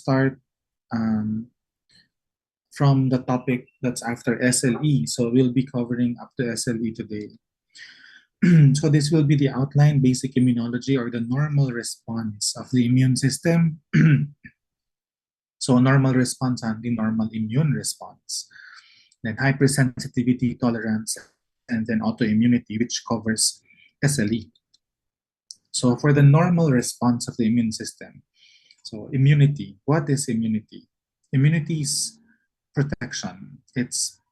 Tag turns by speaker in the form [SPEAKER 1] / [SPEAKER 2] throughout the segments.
[SPEAKER 1] start from the topic that's after SLE. So we'll be covering up to SLE today. So this will be the outline, basic immunology, or the normal response of the immune system. So normal response and the normal immune response. Then hypersensitivity, tolerance, and then autoimmunity, which covers SLE. So for the normal response of the immune system, so immunity, what is immunity? Immunity is protection. It's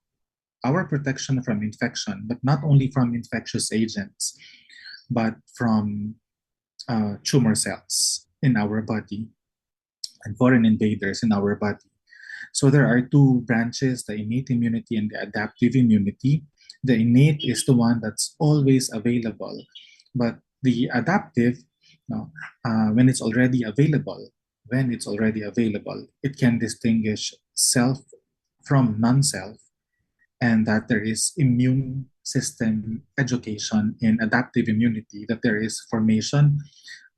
[SPEAKER 1] our protection from infection, but not only from infectious agents, but from tumor cells in our body and foreign invaders in our body. So there are two branches, the innate immunity and the adaptive immunity. The innate is the one that's always available, but the adaptive, when it's already available, it can distinguish self from non-self, and that there is immune system education in adaptive immunity, that there is formation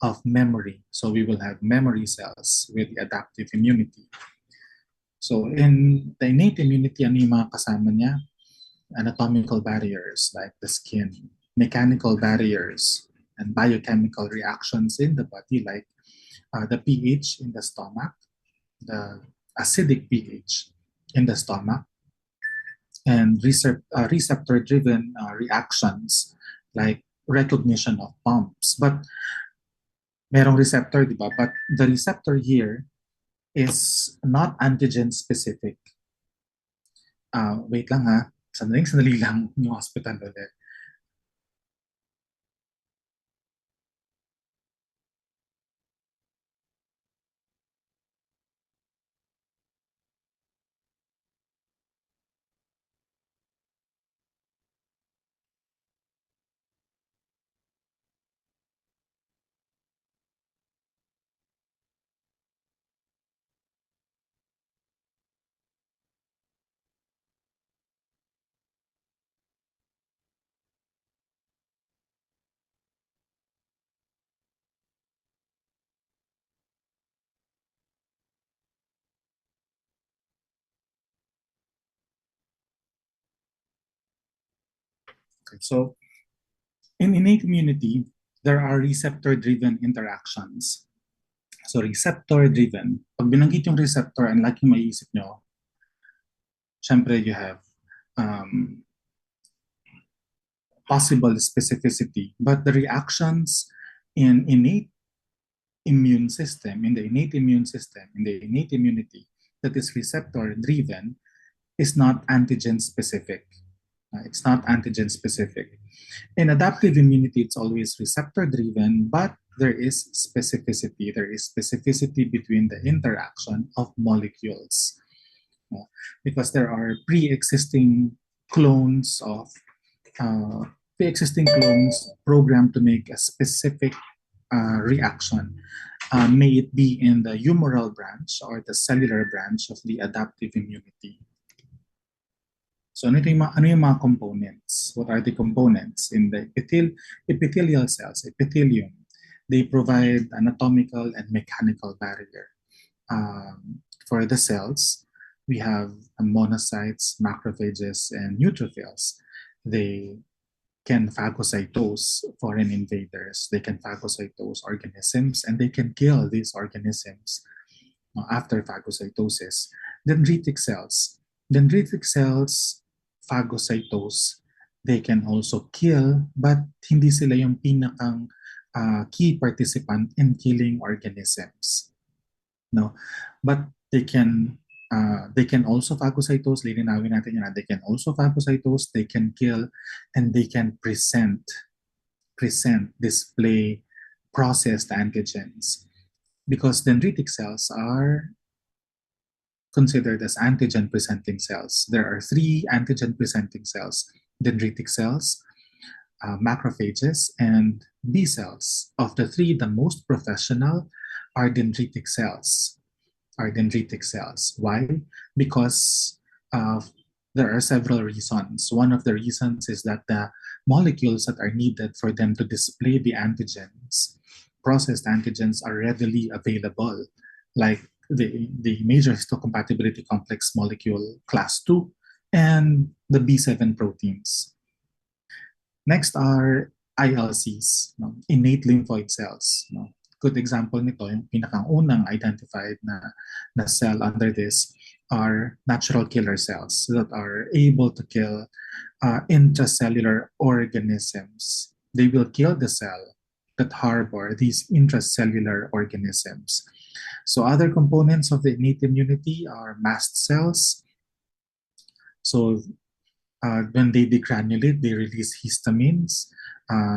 [SPEAKER 1] of memory. So we will have memory cells with the adaptive immunity. So in the innate immunity, ano yung mga kasama niya? Anatomical barriers like the skin, mechanical barriers, and biochemical reactions in the body like the pH in the stomach, the acidic pH in the stomach, and receptor-driven reactions like recognition of pumps. But merong receptor, di ba? But the receptor here is not antigen specific. Wait lang ha. Sandali lang yung hospital ulit. Okay, so in innate immunity, there are receptor-driven interactions. So receptor-driven, pag binanggit yung receptor, ang laging maiisip nyo, syempre you have possible specificity, but the reactions in innate immune system, in the innate immunity that is receptor-driven is not antigen specific. It's not antigen specific. In adaptive immunity, it's always receptor-driven, but there is specificity. There is specificity between the interaction of molecules. Because there are pre-existing clones programmed to make a specific reaction. May it be in the humoral branch or the cellular branch of the adaptive immunity. So ano yung mga components? What are the components? In the epithelial cells, epithelium, they provide anatomical and mechanical barrier. For the cells, we have monocytes, macrophages, and neutrophils. They can phagocytose foreign invaders. They can phagocytose organisms, and they can kill these organisms after phagocytosis. Dendritic cells phagocytose. They can also kill, but hindi sila yung pinakang key participant in killing organisms. No, but they can also phagocytose. Lilinawin natin yun. They can also phagocytose, they can kill, and they can display processed antigens. Because dendritic cells are considered as antigen-presenting cells. There are 3 antigen-presenting cells: dendritic cells, macrophages, and B cells. Of the 3, the most professional are dendritic cells. Why? Because there are several reasons. One of the reasons is that the molecules that are needed for them to display the antigens, processed antigens, are readily available. Like the major histocompatibility complex molecule class 2, and the B7 proteins. Next are ILCs, no? Innate lymphoid cells. No? Good example nito, yung pinakang-unang identified na cell under this are natural killer cells that are able to kill intracellular organisms. They will kill the cell that harbor these intracellular organisms. So other components of the innate immunity are mast cells. So when they degranulate, they release histamines.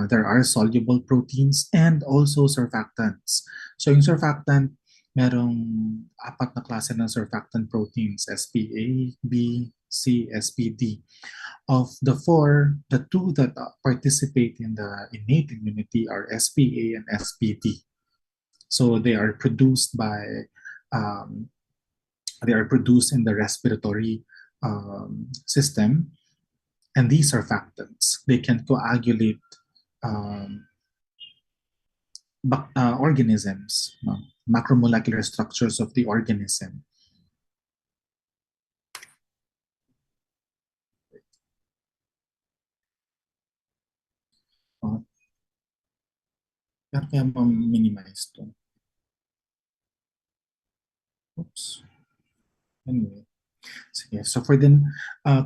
[SPEAKER 1] There are soluble proteins and also surfactants. So yung surfactant, merong 4 na klase ng surfactant proteins, SPA, B, C, SPD. Of the 4, the 2 that participate in the innate immunity are SPA and SPD. So they are produced in the respiratory system. And these surfactants, they can coagulate organisms, macromolecular structures of the organism. Kaya ma-minimize to. Oops. Anyway. Sige. So for the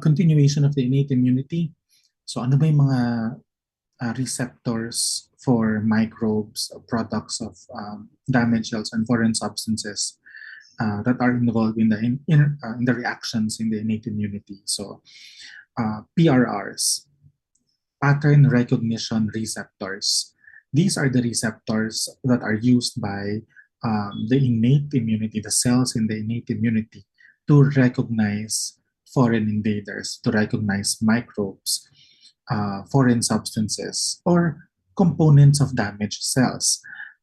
[SPEAKER 1] continuation of the innate immunity, so ano ba yung mga receptors for microbes, products of damaged cells and foreign substances that are involved in the reactions in the innate immunity? So PRRs, pattern recognition receptors. These are the receptors that are used by the innate immunity, the cells in the innate immunity, to recognize foreign invaders, to recognize microbes, foreign substances, or components of damaged cells.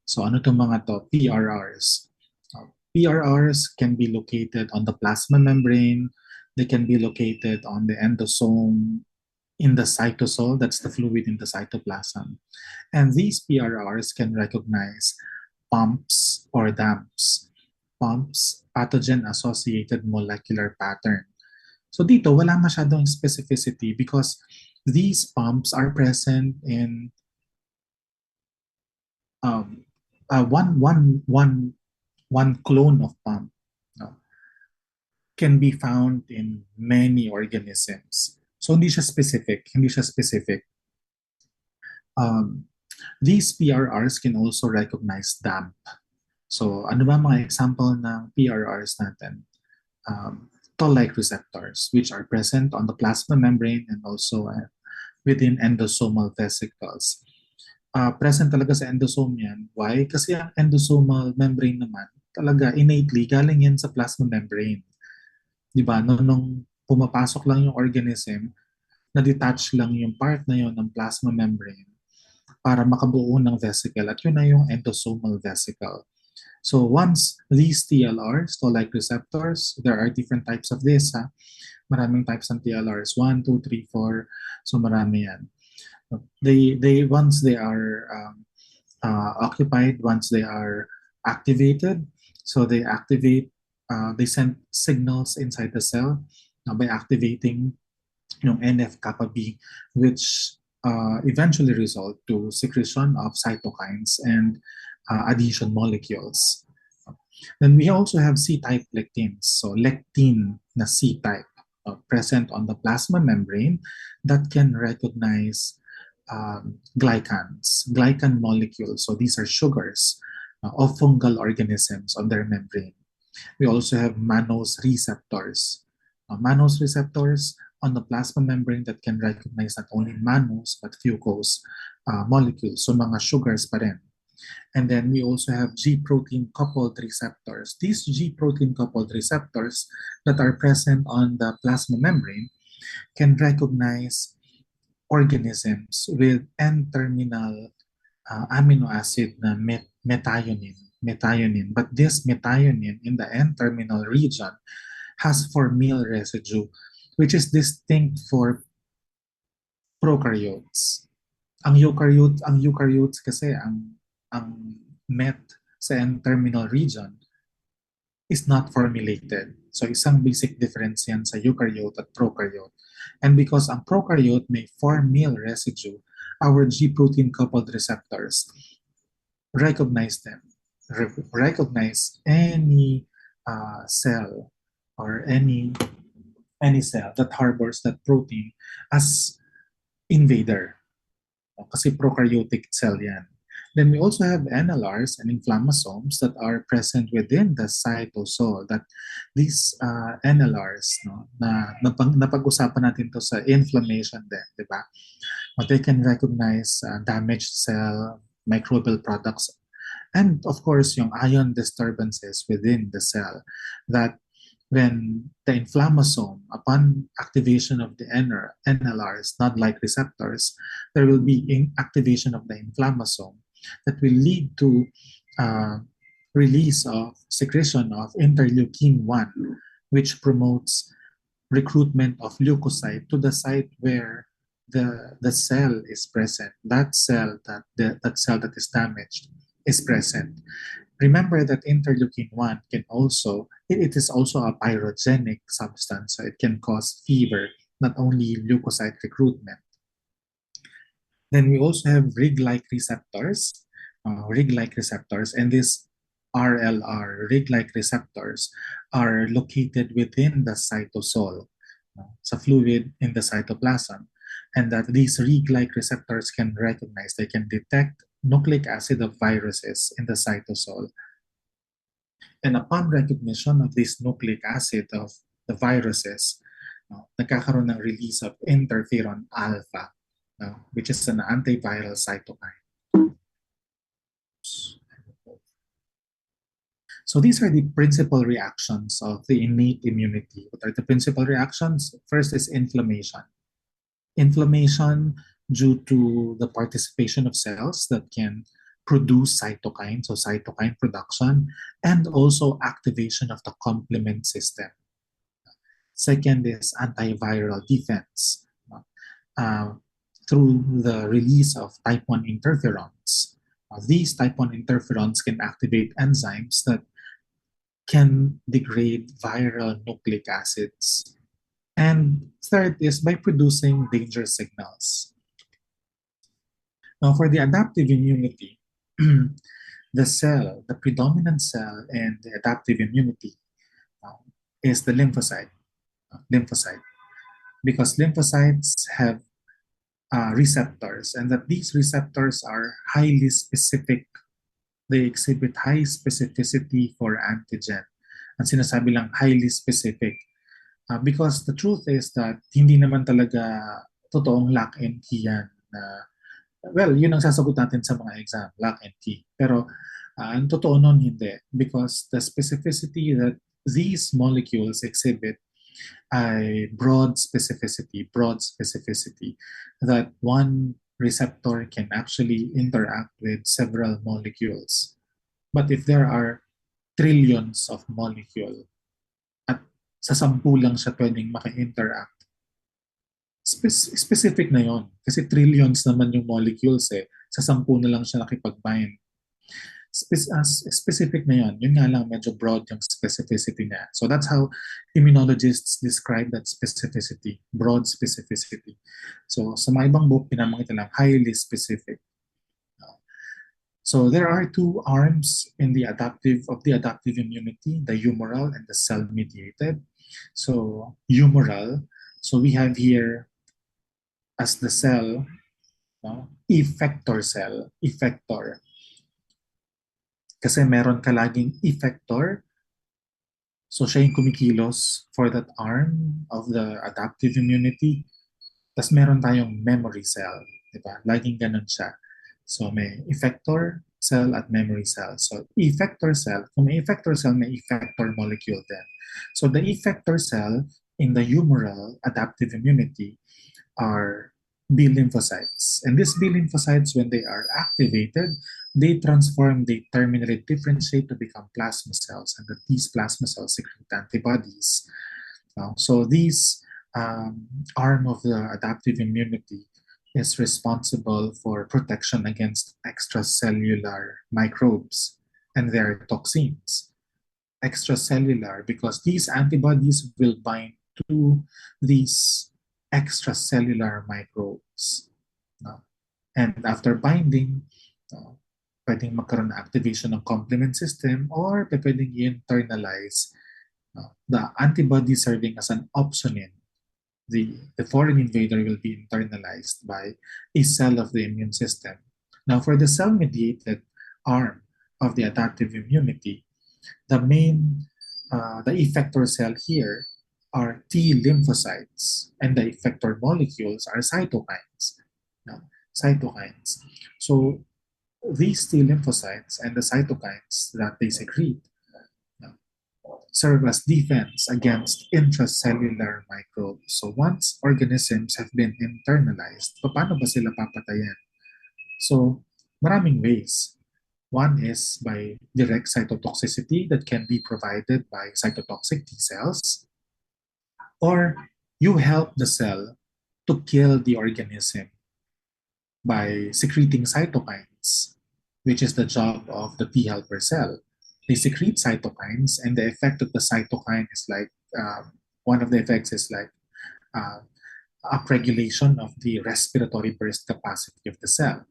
[SPEAKER 1] So ano itong mga to? PRRs. PRRs can be located on the plasma membrane. They can be located on the endosome, in the cytosol, that's the fluid in the cytoplasm. And these PRRs can recognize pumps or DAMPs. Pumps, pathogen-associated molecular pattern. So dito, wala masyadong specificity because these pumps are present in one clone of pump can be found in many organisms. So hindi siya specific. These PRRs can also recognize DAMP. So ano ba mga example ng PRRs natin? Toll-like receptors, which are present on the plasma membrane and also within endosomal vesicles. Present talaga sa endosome yan. Why? Kasi ang endosomal membrane naman, talaga innately, galing yan sa plasma membrane. Diba? Nung pumapasok lang yung organism, na-detach lang yung part na yun ng plasma membrane para makabuo ng vesicle, at yun na yung endosomal vesicle. So once these TLRs, toll-like receptors, there are different types of this. Maraming types ng TLRs, 1, 2, 3, 4. So marami yan. Once they are occupied, once they are activated, so they activate, they send signals inside the cell by activating yung NF-kappa B, which eventually result to secretion of cytokines and adhesion molecules. Then we also have C-type lectins. So lectin na C-type present on the plasma membrane that can recognize glycan molecules. So these are sugars of fungal organisms on their membrane. We also have mannose receptors. Mannose receptors on the plasma membrane that can recognize not only mannose but fucose molecules. So mga sugars pa rin. And then we also have G-protein coupled receptors. These G-protein coupled receptors that are present on the plasma membrane can recognize organisms with N-terminal amino acid na methionine. But this methionine in the N-terminal region has formyl residue, which is distinct for prokaryotes. Ang eukaryotes kasi ang met sa N-terminal region is not formulated. So isang basic difference yan sa eukaryote at prokaryote. And because ang prokaryote may 4' residue, our G protein coupled receptors recognize them, recognize any cell or any cell that harbors that protein as invader. Kasi prokaryotic cell yan. Then we also have NLRs and inflammasomes that are present within the cytosol. That these NLRs, no, napag-usapan natin to sa inflammation din, di ba? They can recognize damaged cell, microbial products, and of course, yung ion disturbances within the cell that when the inflammasome, upon activation of the NLRs, not-like receptors, there will be activation of the inflammasome that will lead to release of secretion of interleukin-1, which promotes recruitment of leukocyte to the site where the cell is present. That cell that is damaged is present. Remember that interleukin-1 can also, it is also a pyrogenic substance, so it can cause fever, not only leukocyte recruitment. Then we also have Rig-like receptors, and this RLR, Rig-like receptors, are located within the cytosol, sa fluid in the cytoplasm, and that these Rig-like receptors can recognize, they can detect nucleic acid of viruses in the cytosol. And upon recognition of this nucleic acid of the viruses, nagkakaroon ng release of interferon alpha, which is an antiviral cytokine. So these are the principal reactions of the innate immunity. What are the principal reactions? First is inflammation. Inflammation due to the participation of cells that can produce cytokine, so cytokine production, and also activation of the complement system. Second is antiviral defense through the release of type 1 interferons. These type 1 interferons can activate enzymes that can degrade viral nucleic acids. And third is by producing danger signals. Now, for the adaptive immunity, the cell, the predominant cell in the adaptive immunity is the lymphocyte. Because lymphocytes have receptors, and that these receptors are highly specific. They exhibit high specificity for antigen. Ang sinasabi lang, highly specific. Because the truth is that hindi naman talaga totoong lock and key yan. Well, yun ang sasagot natin sa mga exam, lock and key. Pero ang totoo nun hindi. Because the specificity that these molecules exhibit ay broad specificity that one receptor can actually interact with several molecules. But if there are trillions of molecules at sa 10 lang siya pwedeng maka-interact, specific na yon. Kasi trillions naman yung molecules sa 10 na lang siya nakipag-bind. Specific na yon. Yun nga lang, medyo broad yung specificity niya. So that's how immunologists describe that specificity, broad specificity. So sa mga ibang book, pinamangita lang, highly specific. So there are two arms in the adaptive immunity, the humoral and the cell-mediated. So humoral, so we have here as the cell, effector cell, effector. Kasi meron ka laging effector. So siya yung kumikilos for that arm of the adaptive immunity. Tapos meron tayong memory cell. Diba? Laging ganun siya. So may effector cell at memory cell. So effector cell, kung may effector cell, may effector molecule din. So the effector cell in the humoral adaptive immunity are B lymphocytes. And these B lymphocytes, when they are activated, they transform, they terminate, differentiate to become plasma cells, and that these plasma cells secrete antibodies. So these arm of the adaptive immunity is responsible for protection against extracellular microbes and their toxins. extracellular because these antibodies will bind to these extracellular microbes. No? And after binding, no, pwedeng magkaroon ng activation ng complement system or pwedeng i-internalize the antibody serving as an opsonin. The foreign invader will be internalized by a cell of the immune system. Now, for the cell-mediated arm of the adaptive immunity, the effector cell here are T lymphocytes, and the effector molecules are cytokines. Now, cytokines. So these T lymphocytes and the cytokines that they secrete serve as defense against intracellular microbes. So once organisms have been internalized, paano ba sila papatayan? So maraming ways. One is by direct cytotoxicity that can be provided by cytotoxic T cells, or you help the cell to kill the organism by secreting cytokines, which is the job of the T helper cell. They secrete cytokines, and the effect of the cytokine is like one of the effects is like uh, upregulation of the respiratory burst capacity of the cell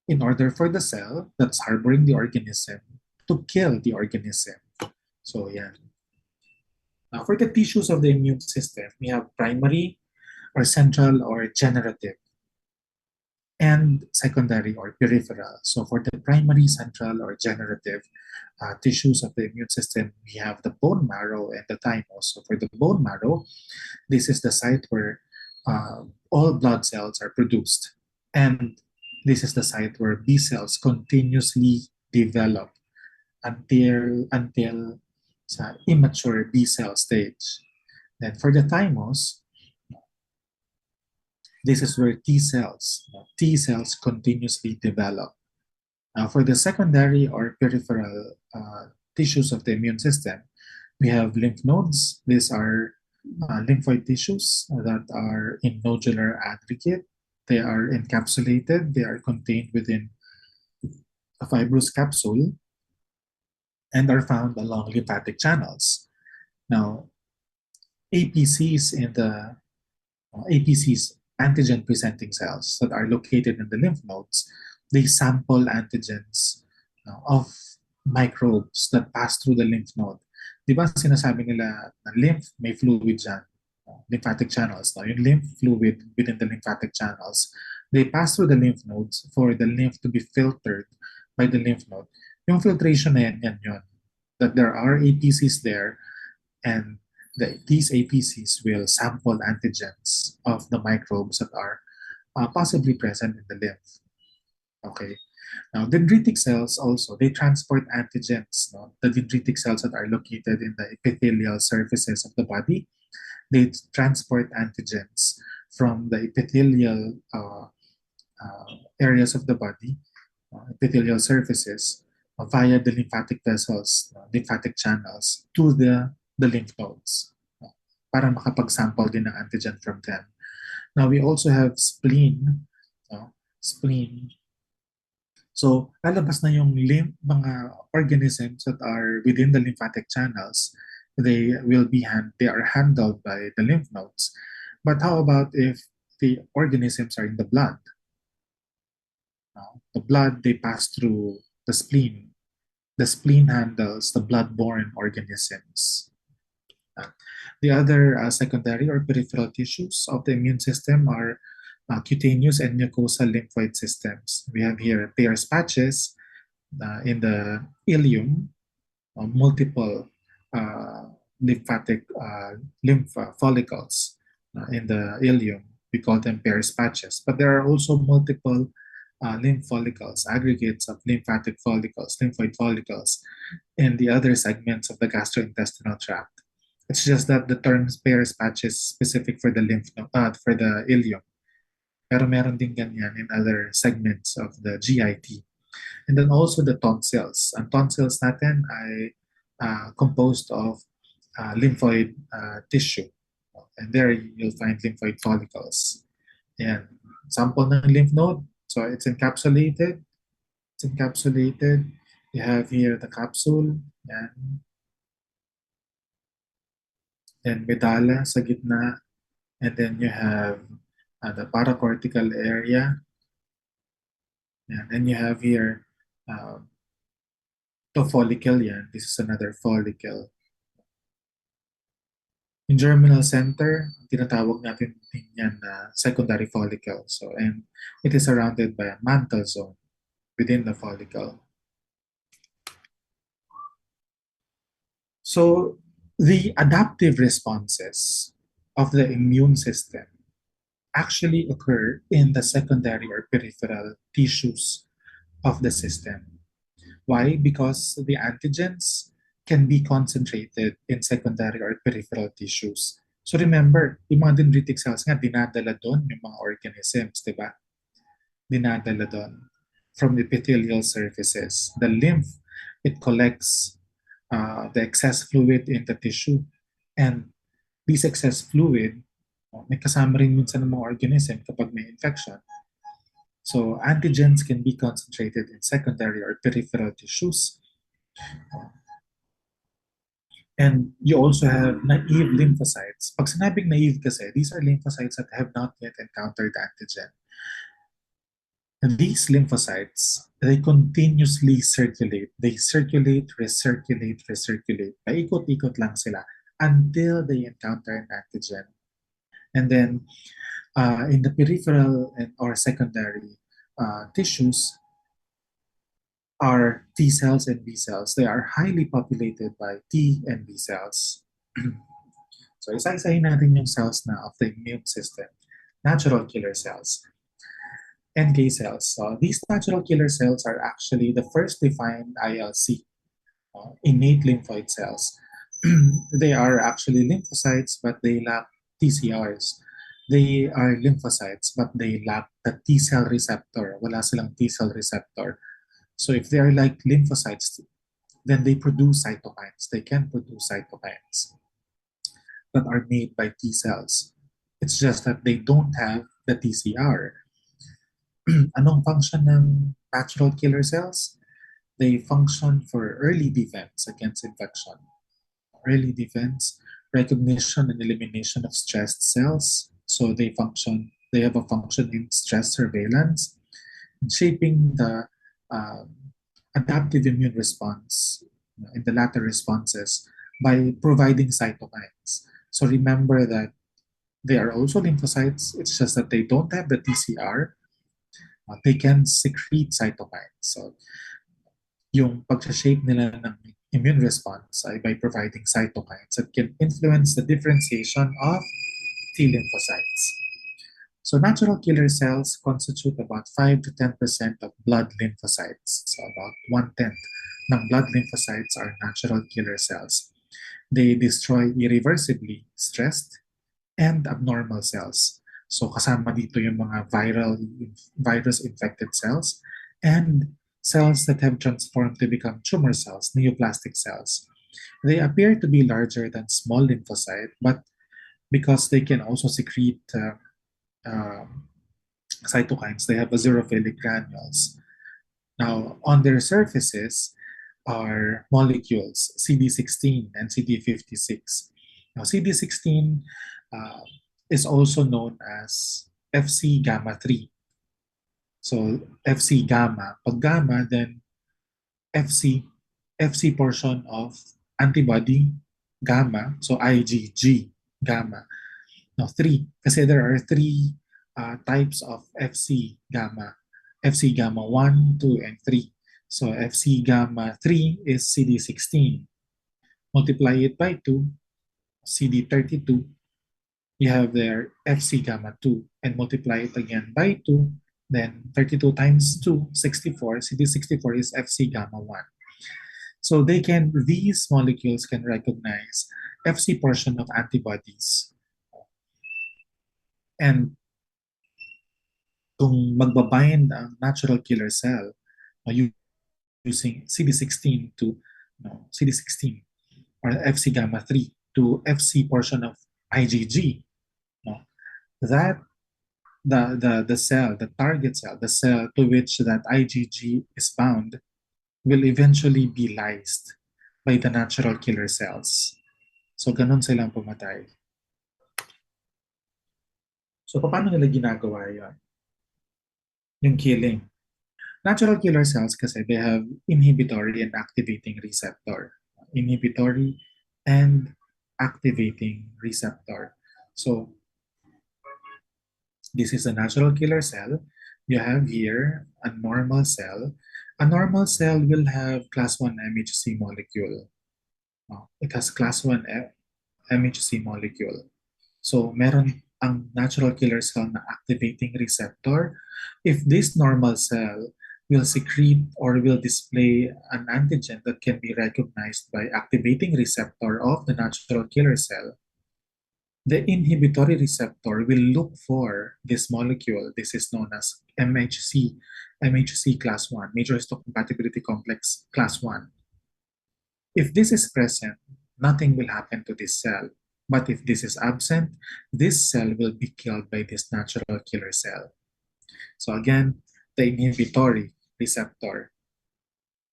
[SPEAKER 1] in order for the cell that's harboring the organism to kill the organism. So, yeah. Now, for the tissues of the immune system, we have primary or central or generative and secondary or peripheral. So for the primary, central, or generative tissues of the immune system, we have the bone marrow and the thymus. So for the bone marrow, this is the site where all blood cells are produced. And this is the site where B cells continuously develop until sa immature B cell stage. Then for the thymus, this is where T cells continuously develop. For the secondary or peripheral tissues of the immune system, we have lymph nodes. These are lymphoid tissues that are in nodular aggregate. They are encapsulated. They are contained within a fibrous capsule and are found along lymphatic channels. Now, APCs in the APCs, antigen presenting cells that are located in the lymph nodes, they sample antigens of microbes that pass through the lymph node. Di ba sinasabi nila na lymph, may fluid dyan, lymphatic channels. No? Yung lymph fluid within the lymphatic channels, they pass through the lymph nodes for the lymph to be filtered by the lymph node. Yung filtration na yan yun. That there are APCs there, and these APCs will sample antigens of the microbes that are possibly present in the lymph. Okay. Now, dendritic cells also, they transport antigens. No? The dendritic cells that are located in the epithelial surfaces of the body, they transport antigens from the epithelial areas of the body, epithelial surfaces, via the lymphatic vessels, lymphatic channels, to the lymph nodes para makapag-sample din ng antigen from them. Now, we also have spleen. Spleen. So, lalabas na yung mga organisms that are within the lymphatic channels. They are handled by the lymph nodes. But how about if the organisms are in the blood? The blood, they pass through the spleen. The spleen handles the blood-borne organisms. The other secondary or peripheral tissues of the immune system are cutaneous and mucosal lymphoid systems. We have here Peyer's patches in the ileum, multiple lymphatic lymph follicles in the ileum. We call them Peyer's patches. But there are also multiple lymph follicles, aggregates of lymphatic follicles, lymphoid follicles, in the other segments of the gastrointestinal tract. It's just that the term Peyer's patch is specific for the for the ileum. Pero meron din ganyan in other segments of the GIT. And then also the tonsils. Ang tonsils natin ay composed of lymphoid tissue. And there you'll find lymphoid follicles. And sample ng lymph node. So it's encapsulated. You have here the capsule. And then medulla sa gitna, and then you have the paracortical area, and you have here uh, to follicle yan. This is another follicle. In germinal center, tinatawag natin din yan na secondary follicle. So, and it is surrounded by a mantle zone within the follicle. So, the adaptive responses of the immune system actually occur in the secondary or peripheral tissues of the system. Why? Because the antigens can be concentrated in secondary or peripheral tissues. So remember, yung mga dendritic cells nga, dinadala doon yung mga organisms, di ba? Dinadala doon from the epithelial surfaces. The lymph, it collects the excess fluid in the tissue. And this excess fluid, may kasama rin minsan ng mga organism kapag may infection. So antigens can be concentrated in secondary or peripheral tissues. And you also have naive lymphocytes. Pag sinabing naive kasi, these are lymphocytes that have not yet encountered antigen. And these lymphocytes, they continuously circulate. They circulate, recirculate, recirculate. Paikot-ikot lang sila until they encounter an antigen. And then in the peripheral or secondary tissues are T cells and B cells. They are highly populated by T and B cells. So isa-isahin natin yung cells na of the immune system. Natural killer cells. NK cells. So these natural killer cells are actually the first defined ILC, innate lymphoid cells. They are actually lymphocytes, but they lack TCRs. They are lymphocytes, but they lack the T cell receptor. Wala silang T cell receptor. So if they are like lymphocytes, then they produce cytokines. They can produce cytokines that are made by T cells. It's just that they don't have the TCR. Anong function ng natural killer cells? They function for early defense against infection. Early defense, recognition and elimination of stressed cells. So they have a function in stress surveillance, shaping the adaptive immune response in the latter responses by providing cytokines. So remember that they are also lymphocytes. It's just that they don't have the TCR. They can secrete cytokines. So yung pag-shape nila ng immune response ay by providing cytokines that can influence the differentiation of T lymphocytes. So natural killer cells constitute about 5 to 10% of blood lymphocytes. So about 1/10 ng blood lymphocytes are natural killer cells. They destroy irreversibly stressed and abnormal cells. So kasama dito yung mga virus-infected cells and cells that have transformed to become tumor cells, neoplastic cells. They appear to be larger than small lymphocyte, but because they can also secrete cytokines, they have azurophilic granules. Now, on their surfaces are molecules, CD16 and CD56. Now, CD16 is also known as Fc gamma 3. So, Fc gamma. Pag gamma, then Fc portion of antibody gamma, so IgG gamma. Now, 3, kasi there are 3 types of Fc gamma. Fc gamma 1, 2, and 3. So Fc gamma 3 is CD16. Multiply it by 2, CD32. You have there Fc gamma 2, and multiply it again by 2, then 32 times 2, 64. CD64 is Fc gamma 1. So these molecules can recognize Fc portion of antibodies. And kung magbabind ang natural killer cell using CD16 to CD16 or Fc gamma 3 to Fc portion of IgG, that the cell, the target cell, the cell to which that IgG is bound will eventually be lysed by the natural killer cells. So, ganun silang pumatay. So, paano nila ginagawa yun? Yung killing. Natural killer cells kasi they have inhibitory and activating receptor. Inhibitory and activating receptor. So, this is a natural killer cell. You have here a normal cell. A normal cell will have class 1 MHC molecule. It has class 1 MHC molecule. So, meron ang natural killer cell na activating receptor. If this normal cell will secrete or will display an antigen that can be recognized by activating receptor of the natural killer cell, the inhibitory receptor will look for this molecule. This is known as MHC class 1, major histocompatibility complex class 1. If this is present, nothing will happen to this cell. But if this is absent, this cell will be killed by this natural killer cell. So again, the inhibitory receptor,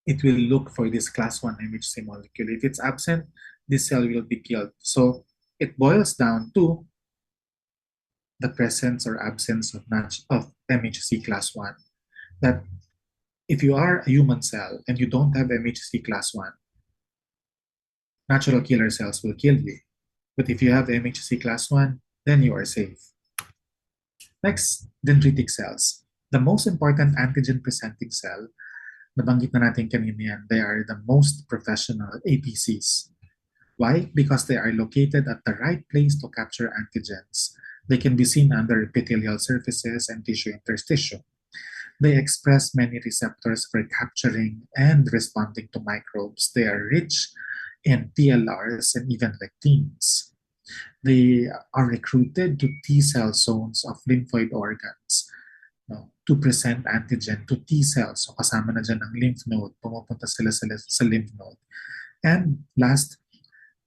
[SPEAKER 1] it will look for this class 1 MHC molecule. If it's absent, this cell will be killed. So it boils down to the presence or absence of MHC class 1. That if you are a human cell and you don't have MHC class 1, natural killer cells will kill you. But if you have MHC class 1, then you are safe. Next, dendritic cells. The most important antigen-presenting cell, nabanggit na natin kanina yan, they are the most professional APCs. Why? Because they are located at the right place to capture antigens. They can be seen under epithelial surfaces and tissue interstitium. They express many receptors for capturing and responding to microbes. They are rich in TLRs and even lectins. They are recruited to T cell zones of lymphoid organs, no, to present antigen to T cells. So kasama na dyan ang lymph node, pumupunta sila sa lymph node. And last,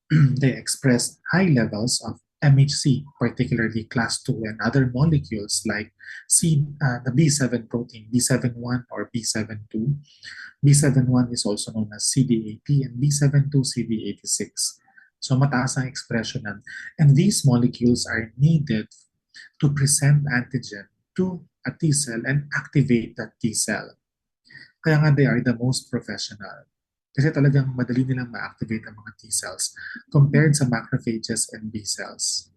[SPEAKER 1] they express high levels of MHC, particularly class 2 and other molecules like the B7 protein, B71 or B72. B71 is also known as CD80 and B72 CD86. So mataas ang expression nan. And these molecules are needed to present antigen to a T cell and activate that T cell. Kaya nga they are the most professional. Kasi talagang madali nilang ma-activate ang mga T cells compared sa macrophages and B cells.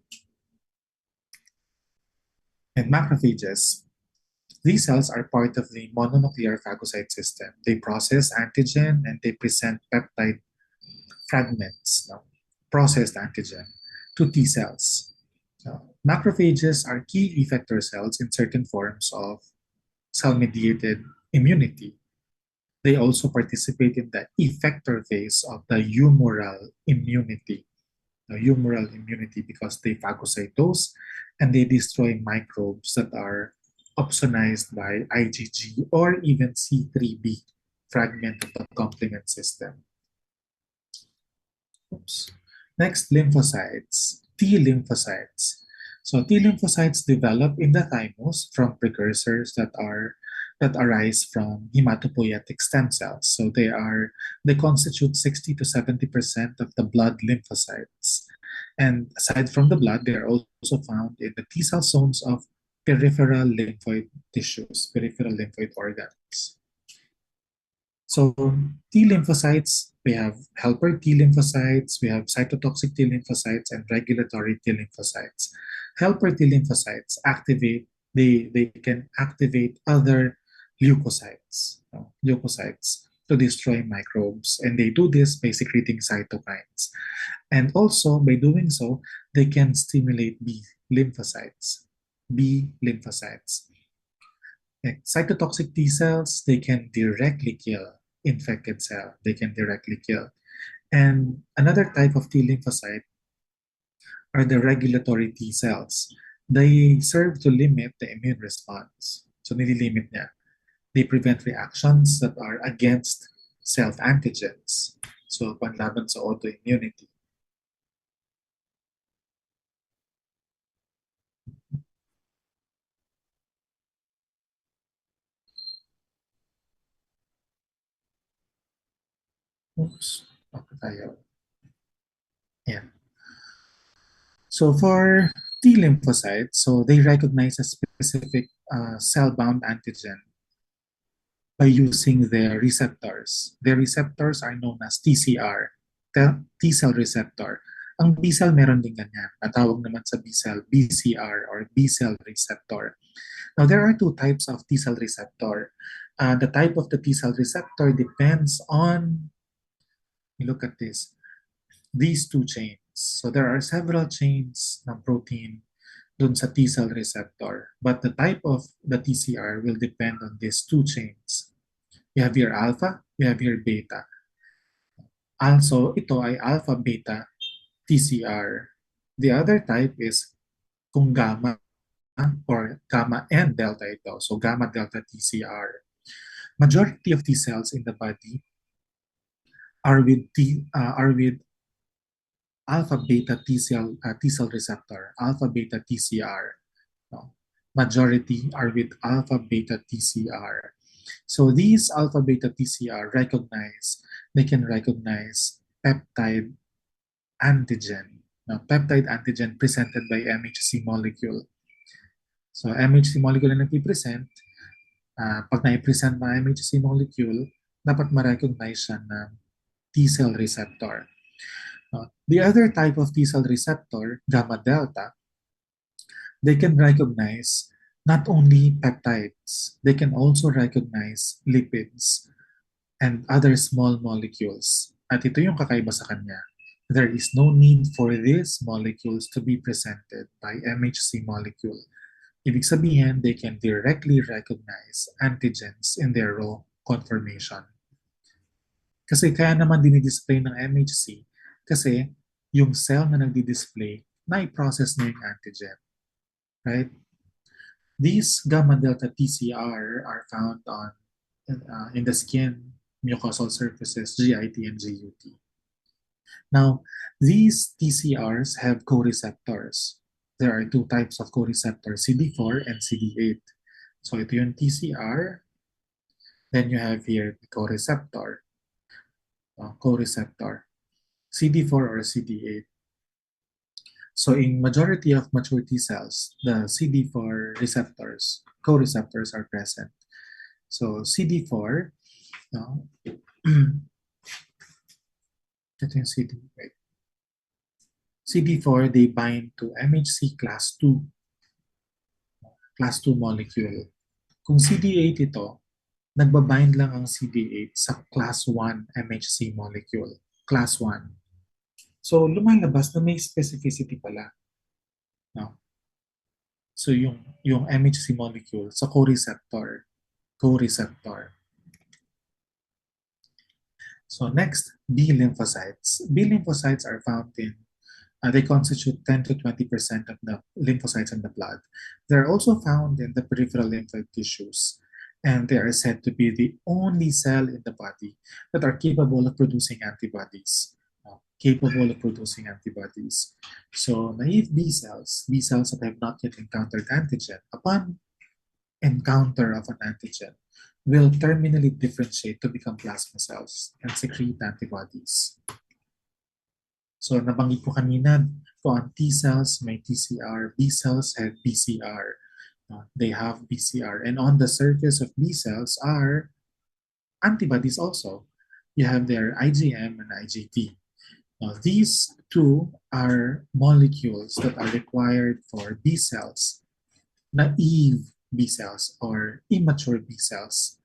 [SPEAKER 1] And macrophages, these cells are part of the mononuclear phagocyte system. They process antigen and they present peptide fragments, no? Processed antigen, to T cells. Macrophages are key effector cells in certain forms of cell-mediated immunity. They also participate in the effector phase of the humoral immunity. The humoral immunity because they phagocytose and they destroy microbes that are opsonized by IgG or even C3b fragment of the complement system. Oops. Next, lymphocytes, T lymphocytes. So T lymphocytes develop in the thymus from precursors that arise from hematopoietic stem cells. So they constitute 60 to 70% of the blood lymphocytes. And aside from the blood, they are also found in the T cell zones of peripheral lymphoid tissues, peripheral lymphoid organs. So T lymphocytes, we have helper T lymphocytes, we have cytotoxic T lymphocytes, and regulatory T lymphocytes. Helper T lymphocytes they can activate other leukocytes to destroy microbes. And they do this by secreting cytokines. And also, by doing so, they can stimulate B lymphocytes. Like cytotoxic T cells, they can directly kill infected cell. They can directly kill. And another type of T lymphocyte are the regulatory T cells. They serve to limit the immune response. So nililimit niya. They prevent reactions that are against self-antigens. So panlaban sa autoimmunity. Oops. Okay tayo. Yeah. So for T lymphocytes, so they recognize a specific cell-bound antigen by using their receptors. Their receptors are known as TCR, T-cell receptor. Ang B-cell meron din ganyan. Natawag naman sa B-cell, BCR or B-cell receptor. Now, there are two types of T-cell receptor. The type of the T-cell receptor depends on, look at this, these two chains. So there are several chains ng protein dun sa T-cell receptor. But the type of the TCR will depend on these two chains. You have your alpha, you have your beta. Also, ito ay alpha-beta TCR. The other type is kung gamma or gamma and delta ito. So gamma-delta TCR. Majority of T cells in the body are with alpha-beta T cell receptor, alpha-beta TCR. No? Majority are with alpha-beta TCR. So these alpha-beta TCR they can recognize peptide antigen. Now, peptide antigen presented by MHC molecule. So MHC molecule na nagpipresent, pag na-present na MHC molecule, dapat ma-recognize siya ng T-cell receptor. The other type of T-cell receptor, gamma delta, they can recognize not only peptides, they can also recognize lipids and other small molecules. At ito yung kakaiba sa kanya. There is no need for these molecules to be presented by MHC molecule. Ibig sabihin, they can directly recognize antigens in their raw conformation. Kasi kaya naman dinidisplay ng MHC kasi yung cell na nagdi-display, na-process na yung antigen. Right? These gamma delta TCR are found in the skin, mucosal surfaces, GIT and GUT. Now, these TCRs have co-receptors. There are two types of co-receptors, CD4 and CD8. So ito yung TCR. Then you have here the co-receptor, CD4 or CD8. So in majority of mature T cells, the CD4 receptors, co-receptors are present. So CD4, no, ito yung CD4, they bind to MHC class 2 molecule. Kung CD8 ito, nagbabind lang ang CD8 sa class 1 MHC molecule. Class 1. So lumalabas na may specificity pala. No? So yung MHC molecule sa co-receptor. So next, B lymphocytes. B lymphocytes are found in, they constitute 10 to 20% of the lymphocytes in the blood. They're also found in the peripheral lymphoid tissues, and they are said to be the only cell in the body that are capable of producing antibodies. So naive B cells that have not yet encountered antigen, upon encounter of an antigen, will terminally differentiate to become plasma cells and secrete antibodies. So nabanggit ko kanina, kung ang T cells may TCR, B cells have BCR. They have BCR. And on the surface of B cells are antibodies also. You have their IgM and IgT. Now, these two are molecules that are required for B cells, naive B cells or immature B cells,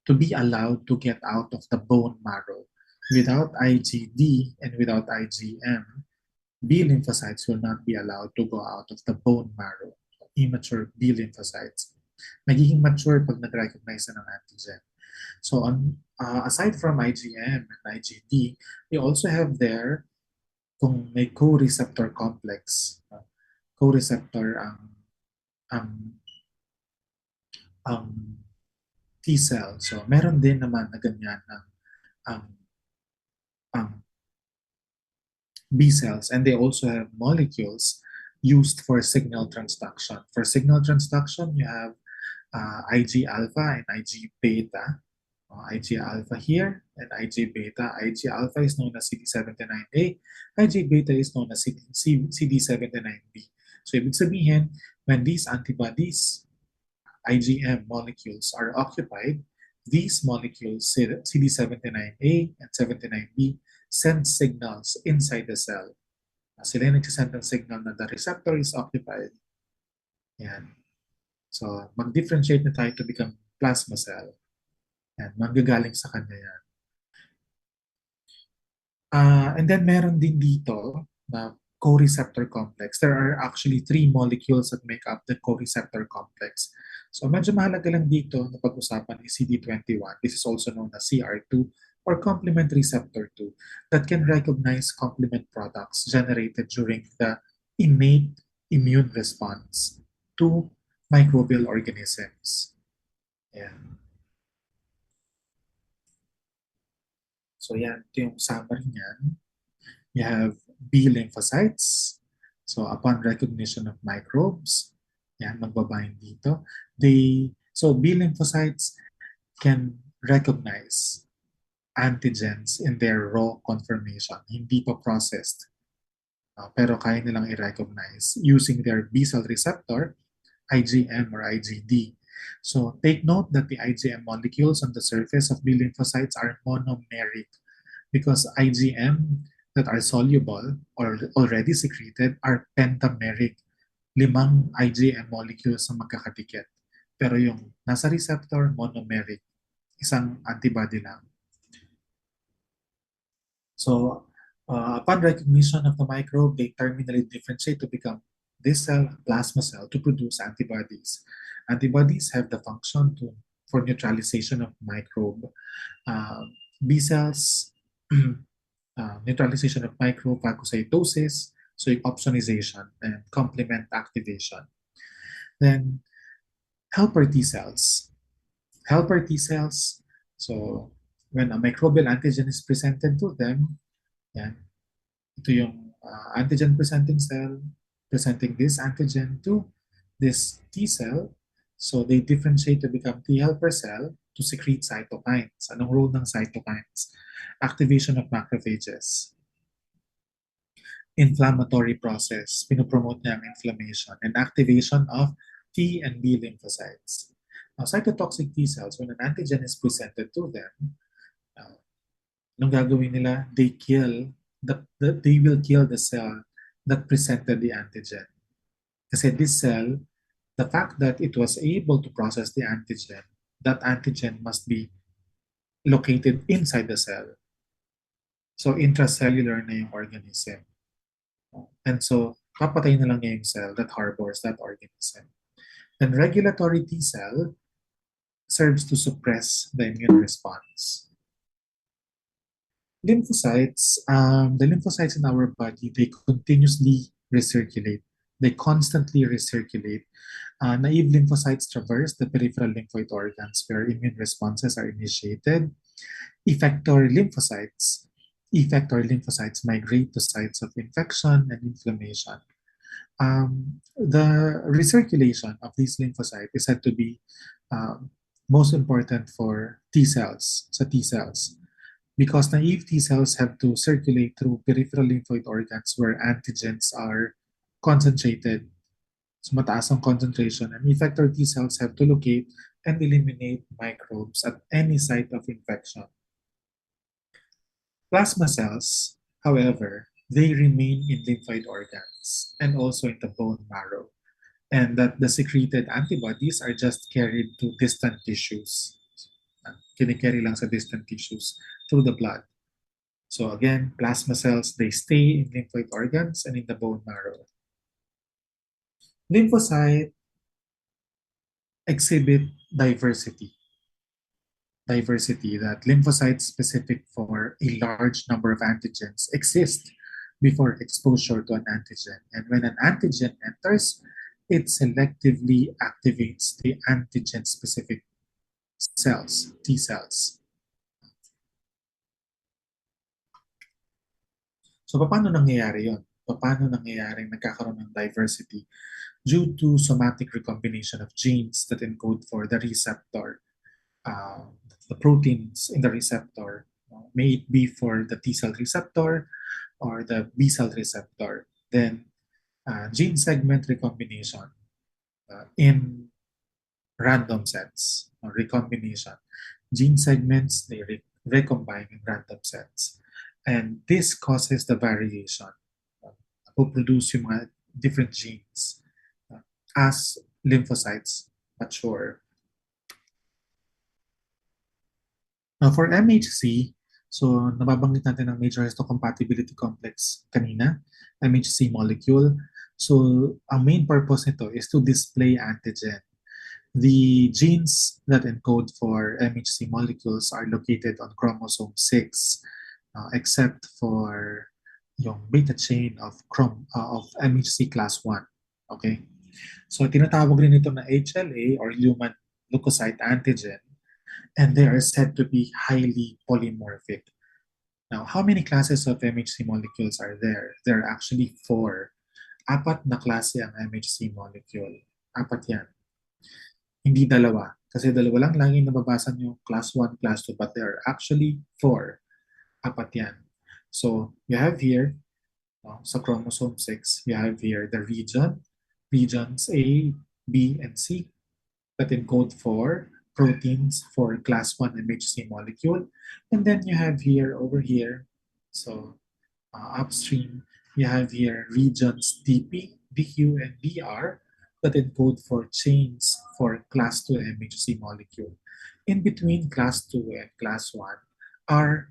[SPEAKER 1] to be allowed to get out of the bone marrow. Without IgD and without IgM, B lymphocytes will not be allowed to go out of the bone marrow. Immature B lymphocytes. Nagiging mature pag nag-recognize na ng antigen. So aside from IgM and IgD, we also have there kung may co-receptor complex. Co-receptor ang T cell. So meron din naman na ganyan ang B cells, and they also have molecules used for signal transduction. For signal transduction, you have Ig alpha and Ig beta. Ig alpha here and Ig beta. Ig alpha is known as CD79A. Ig beta is known as CD79B. So ibig sabihin, when these antibodies, IgM molecules, are occupied, these molecules, CD79A and 79B, send signals inside the cell. Sila yung nagsisend ng signal na the receptor is occupied. Yan. So, mag-differentiate na tayo to become plasma cell. Yan, manggagaling sa kanya yan. And then meron din dito na co-receptor complex. There are actually 3 molecules that make up the co-receptor complex. So medyo mahalaga lang dito na pag-usapan is CD21. This is also known as CR2 or complement receptor 2 that can recognize complement products generated during the innate immune response to microbial organisms. Ayan. So yan, ito yung summary niyan. You have B lymphocytes. So upon recognition of microbes, yan, magbabind dito. So B lymphocytes can recognize antigens in their raw conformation, hindi pa processed. Pero kaya nilang i-recognize using their B cell receptor, IgM or IgD. So take note that the IgM molecules on the surface of B lymphocytes are monomeric because IgM that are soluble or already secreted are pentameric. 5 IgM molecules ang magkakadikit. Pero yung nasa receptor, monomeric. Isang antibody lang. So, upon recognition of the microbe, they terminally differentiate to become this cell, plasma cell, to produce antibodies. Antibodies have the function for neutralization of microbe. B cells, neutralization of microphagocytosis, so opsonization and complement activation. Then, helper T cells. Helper T cells, so when a microbial antigen is presented to them, yan, ito yung antigen presenting cell presenting this antigen to this T cell. So they differentiate to become T helper cell to secrete cytokines. Anong role ng cytokines? Activation of macrophages. Inflammatory process. Pinopromote niya ang inflammation and activation of T and B lymphocytes. Now, cytotoxic T cells, when an antigen is presented to them, anong gagawin nila? They will kill the cell that presented the antigen. Kasi this cell, the fact that it was able to process the antigen, that antigen must be located inside the cell. So intracellular na yung organism. And so, papatay na lang niya yung cell that harbors that organism. And regulatory T cell serves to suppress the immune response. Lymphocytes, the lymphocytes in our body, they continuously recirculate. They constantly recirculate. Naive lymphocytes traverse the peripheral lymphoid organs where immune responses are initiated. Effector lymphocytes migrate to sites of infection and inflammation. The recirculation of these lymphocytes is said to be most important for T cells, sa T cells. Because naive T cells have to circulate through peripheral lymphoid organs where antigens are concentrated. So mataas ang concentration, and effector T cells have to locate and eliminate microbes at any site of infection. Plasma cells, however, they remain in lymphoid organs and also in the bone marrow, and that the secreted antibodies are just carried to distant tissues. Kinikerry lang sa distant tissues through the blood. So again, plasma cells, they stay in lymphoid organs and in the bone marrow. Lymphocyte exhibit diversity. Diversity, that lymphocytes specific for a large number of antigens exist before exposure to an antigen. And when an antigen enters, it selectively activates the antigen-specific cells, T cells. So, paano nangyayari yun? Paano nangyayari nagkakaroon ng diversity? Due to somatic recombination of genes that encode for the receptor, the proteins in the receptor. May it be for the T cell receptor or the B cell receptor. Then gene segment recombination in random sets or recombination. Gene segments, they recombine in random sets. And this causes the variation who produce yung mga different genes as lymphocytes mature. Now for MHC, so nababanggit natin ang major histocompatibility complex kanina, MHC molecule. So ang main purpose nito is to display antigen. The genes that encode for MHC molecules are located on chromosome 6, except for yung beta chain of MHC class 1. Okay? So tinatawag rin ito na HLA or human leukocyte antigen, and they are said to be highly polymorphic. Now, how many classes of MHC molecules are there? There are actually 4. 4 na klase ang MHC molecule. 4 yan. Hindi dalawa. Kasi dalawa lang lagi nababasa nyo, class 1, class 2, but there are actually 4. 4 yan. So, you have here, sa chromosome 6, you have here the regions A, B, and C that encode for proteins for class 1 MHC molecule. And then you have here, over here, so upstream, you have here regions DP, DQ, and BR that encode for chains for class 2 MHC molecule. In between class 2 and class 1 are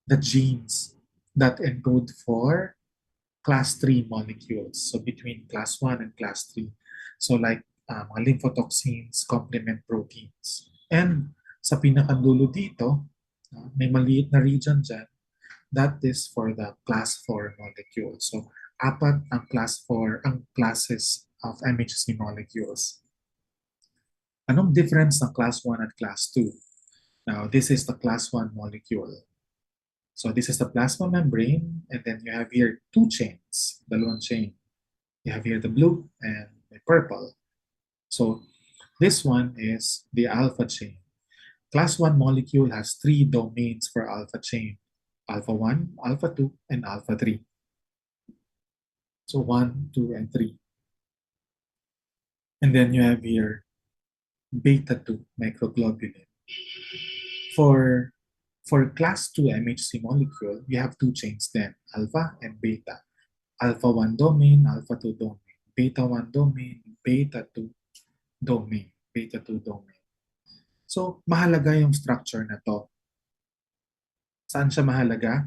[SPEAKER 1] the genes that encode for class 3 molecules. So between class 1 and class 3. So like mga lymphotoxins, complement proteins. And sa pinakandulo dito, may maliit na region dyan, that is for the class 4 molecule. So 4 ang class 4, ang classes of MHC molecules. Anong difference ng class 1 at class 2? Now, this is the class 1 molecule. So this is the plasma membrane, and then you have here 2 chains, dalawang chain. You have here the blue and the purple. So this one is the alpha chain. Class 1 molecule has 3 domains for alpha chain. Alpha 1, alpha 2, and alpha 3. So 1, 2, and 3. And then you have here beta 2 microglobulin. For class 2 MHC molecule, you have 2 chains then, alpha and beta. Alpha 1 domain, alpha 2 domain. Beta 1 domain, beta 2 domain. Beta 2 domain. So, mahalaga yung structure na to. Saan siya mahalaga?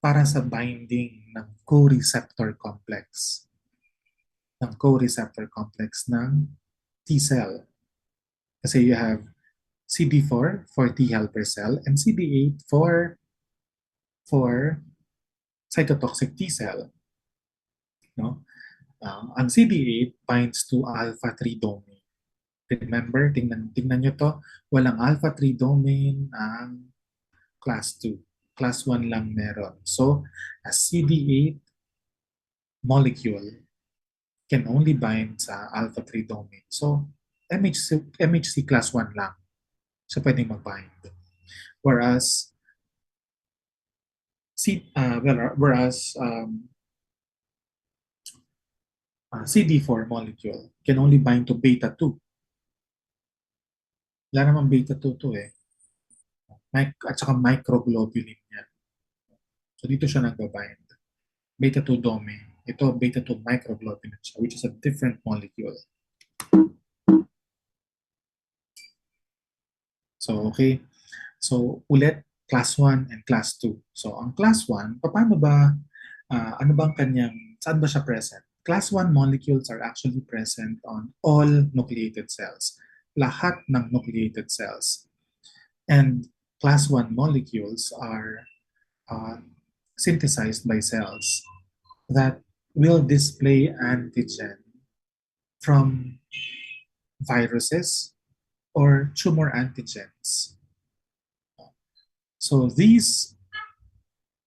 [SPEAKER 1] Para sa binding ng co-receptor complex. Ng co-receptor complex ng T-cell. Kasi you have CD4 for T helper cell and CD8 for cytotoxic T cell. No? Ang CD8 binds to alpha 3 domain. Remember, tingnan nyo to, walang alpha 3 domain ang class 2. Class 1 lang meron. So, a CD8 molecule can only bind sa alpha 3 domain. So, MHC class 1 lang. So, pwedeng mag-bind. Whereas CD4 molecule can only bind to beta 2. Wala namang beta 2 to eh. At saka microglobulin yan. So, dito siya nag-bind. Beta 2 domain. Ito, beta 2 microglobulin siya, which is a different molecule. So, okay. So, ulit, class 1 and class 2. So, ang class 1, paano ba, ano bang kanyang, saan ba siya present? Class 1 molecules are actually present on all nucleated cells. Lahat ng nucleated cells. And class 1 molecules are synthesized by cells that will display antigen from viruses or tumor antigens. So these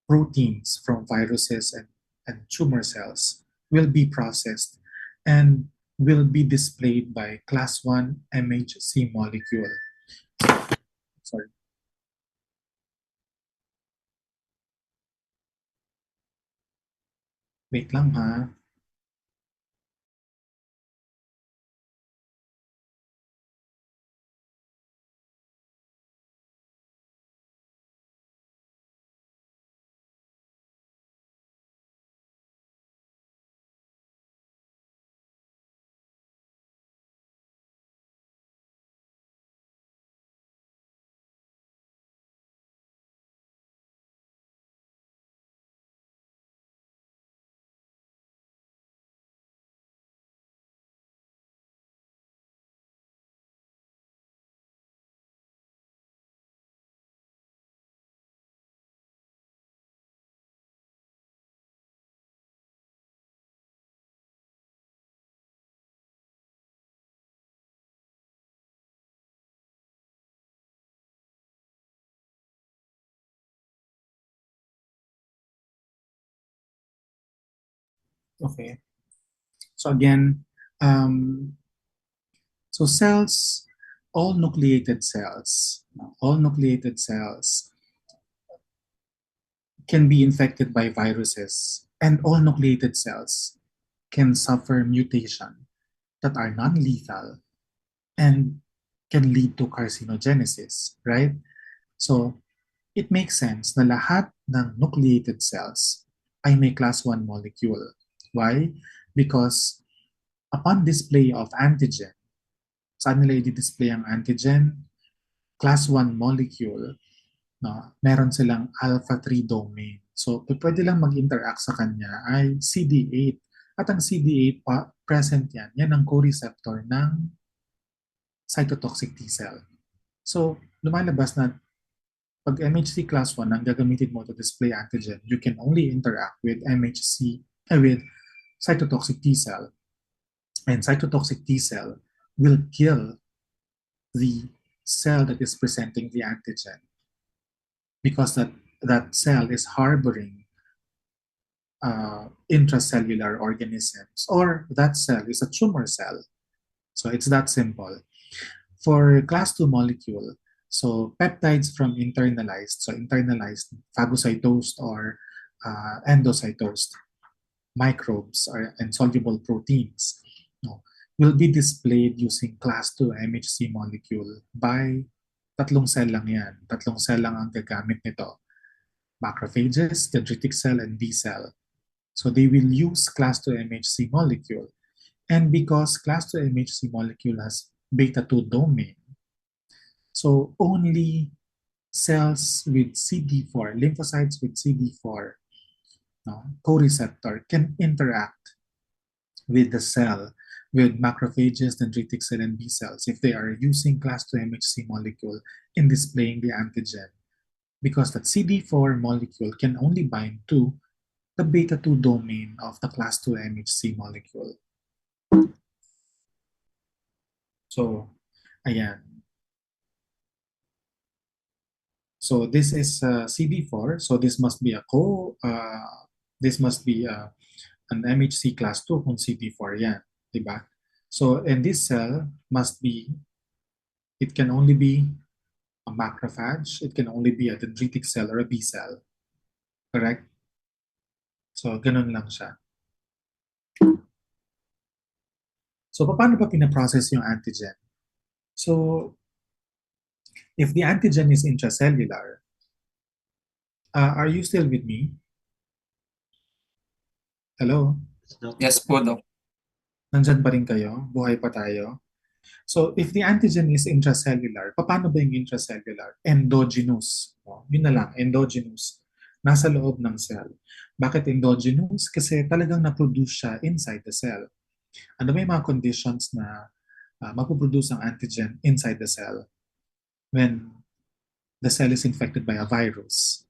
[SPEAKER 1] proteins from viruses and tumor cells will be processed and will be displayed by class 1 MHC molecule. Sorry. Wait lang ha. Okay. So again, um, so cells, all nucleated cells, all nucleated cells can be infected by viruses, and all nucleated cells can suffer mutation that are non-lethal and can lead to carcinogenesis, right? So it makes sense na lahat ng nucleated cells ay may class 1 molecule. Why? Because upon display of antigen, saan nila i-display ang antigen? Class 1 molecule, no, meron silang alpha 3 domain. So, pwede lang mag-interact sa kanya ay CD8. At ang CD8 present yan. Yan ang co-receptor ng cytotoxic T cell. So, lumalabas na pag MHC class 1 ang gagamitin mo to display antigen, you can only interact with with cytotoxic T cell. And cytotoxic T cell will kill the cell that is presenting the antigen because that cell is harboring intracellular organisms, or that cell is a tumor cell. So it's that simple. For class 2 molecule, so peptides from internalized phagocytosed or endocytosed microbes and soluble proteins, no, will be displayed using class 2 MHC molecule by tatlong cell lang yan. Tatlong cell lang ang gagamit nito. Macrophages, dendritic cell, and B cell. So they will use class 2 MHC molecule. And because class 2 MHC molecule has beta 2 domain, so only cells with CD4, lymphocytes with CD4, no, co-receptor can interact with the cell with macrophages, dendritic cell, and B cells if they are using class 2 MHC molecule in displaying the antigen. Because that CD4 molecule can only bind to the beta 2 domain of the class 2 MHC molecule. So, ayan. So this is CD4. So this must be this must be an MHC class 2 kung CD4 yan. Diba? So, and this cell must be, it can only be a macrophage, it can only be a dendritic cell or a B cell. Correct? So, ganun lang siya. So, paano pa pinaprocess yung antigen? So, if the antigen is intracellular, are you still with me? Hello?
[SPEAKER 2] Yes po, Doc.
[SPEAKER 1] Nandyan pa rin kayo? Buhay pa tayo? So, if the antigen is intracellular, paano ba yung intracellular? Endogenous. No? Yun na lang, endogenous. Nasa loob ng cell. Bakit endogenous? Kasi talagang na-produce siya inside the cell. Ano ba yung mga conditions na mapuproduce ang antigen inside the cell when the cell is infected by a virus,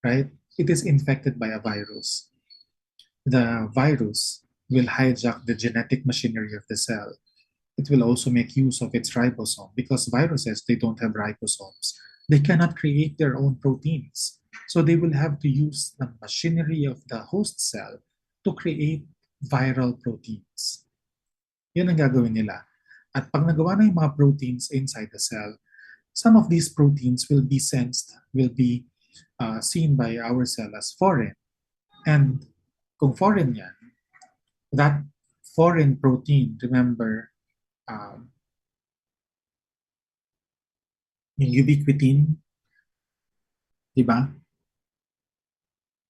[SPEAKER 1] right? It is infected by a virus. The virus will hijack the genetic machinery of the cell. It will also make use of its ribosome because viruses, they don't have ribosomes. They cannot create their own proteins. So they will have to use the machinery of the host cell to create viral proteins. Yun ang gagawin nila. At pag nagawa na yung mga proteins inside the cell, some of these proteins will be sensed, will be seen by our cell as foreign. And kung foreign yan, that foreign protein, remember, um, yung ubiquitin, di ba?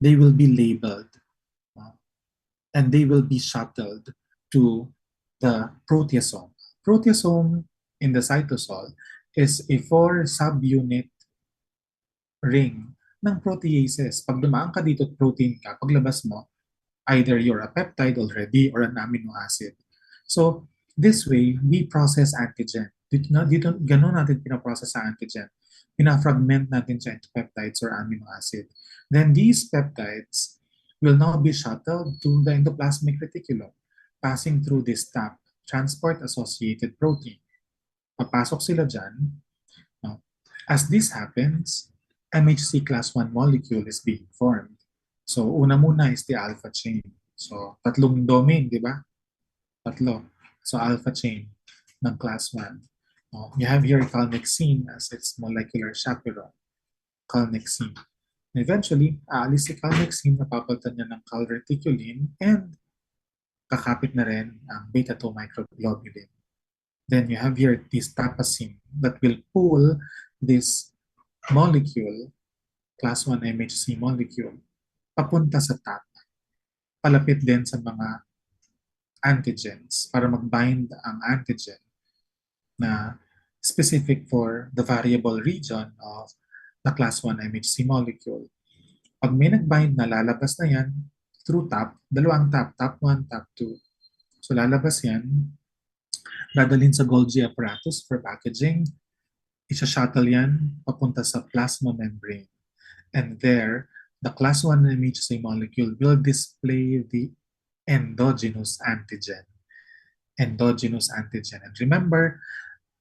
[SPEAKER 1] They will be labeled and they will be shuttled to the proteasome. Proteasome in the cytosol is a 4 subunit ring ng proteases. Pag dumaan ka dito at protein ka, paglabas mo, either you're a peptide already or an amino acid. So, this way, we process antigen. Dito ganun natin pinaprocess sa antigen. Pinafragment natin siya into peptides or amino acid. Then these peptides will now be shuttled to the endoplasmic reticulum, passing through this TAP, transport-associated protein. Papasok sila dyan. Now, as this happens, MHC class 1 molecule is being formed. So, una muna is the alpha chain. So, tatlong domain, di ba? Tatlo. So, alpha chain ng class 1. You have here calnexin as its molecular chaperone. Calnexin. Eventually, aalis si calnexin, napapalitan niya ng calreticulin, and kakapit na rin ang beta-2 microglobulin. Then you have here this tapacin that will pull this molecule, class 1 MHC molecule, papunta sa TAP. Palapit din sa mga antigens para mag-bind ang antigen na specific for the variable region of the class 1 MHC molecule. Pag may nag-bind na, lalabas na yan through TAP, dalawang TAP, TAP 1, TAP 2. So lalabas yan, dadalhin sa Golgi apparatus for packaging, isa-shuttle yan papunta sa plasma membrane. And there, the class 1 MHC molecule will display the endogenous antigen. Endogenous antigen. And remember,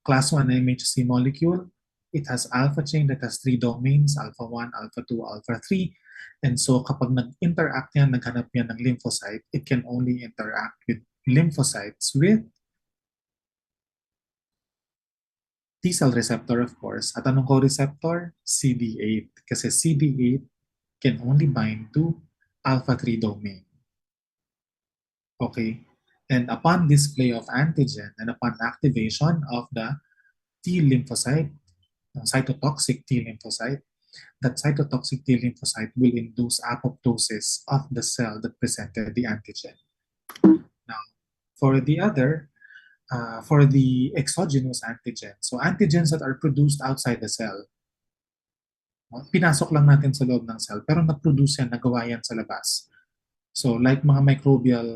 [SPEAKER 1] class 1 MHC molecule, it has alpha chain that has 3 domains, alpha 1, alpha 2, alpha 3. And so kapag nag-interact yan, naghanap yan ng lymphocyte, it can only interact with lymphocytes with T-cell receptor, of course. At anong co-receptor? CD8. Kasi CD8 can only bind to alpha 3 domain. Okay? And upon display of antigen and upon activation of the T lymphocyte, cytotoxic T lymphocyte, that cytotoxic T lymphocyte will induce apoptosis of the cell that presented the antigen. Now, for the other, for the exogenous antigen, so antigens that are produced outside the cell, pinasok lang natin sa loob ng cell, pero na-produce yan, nagawa yan sa labas. So, like mga microbial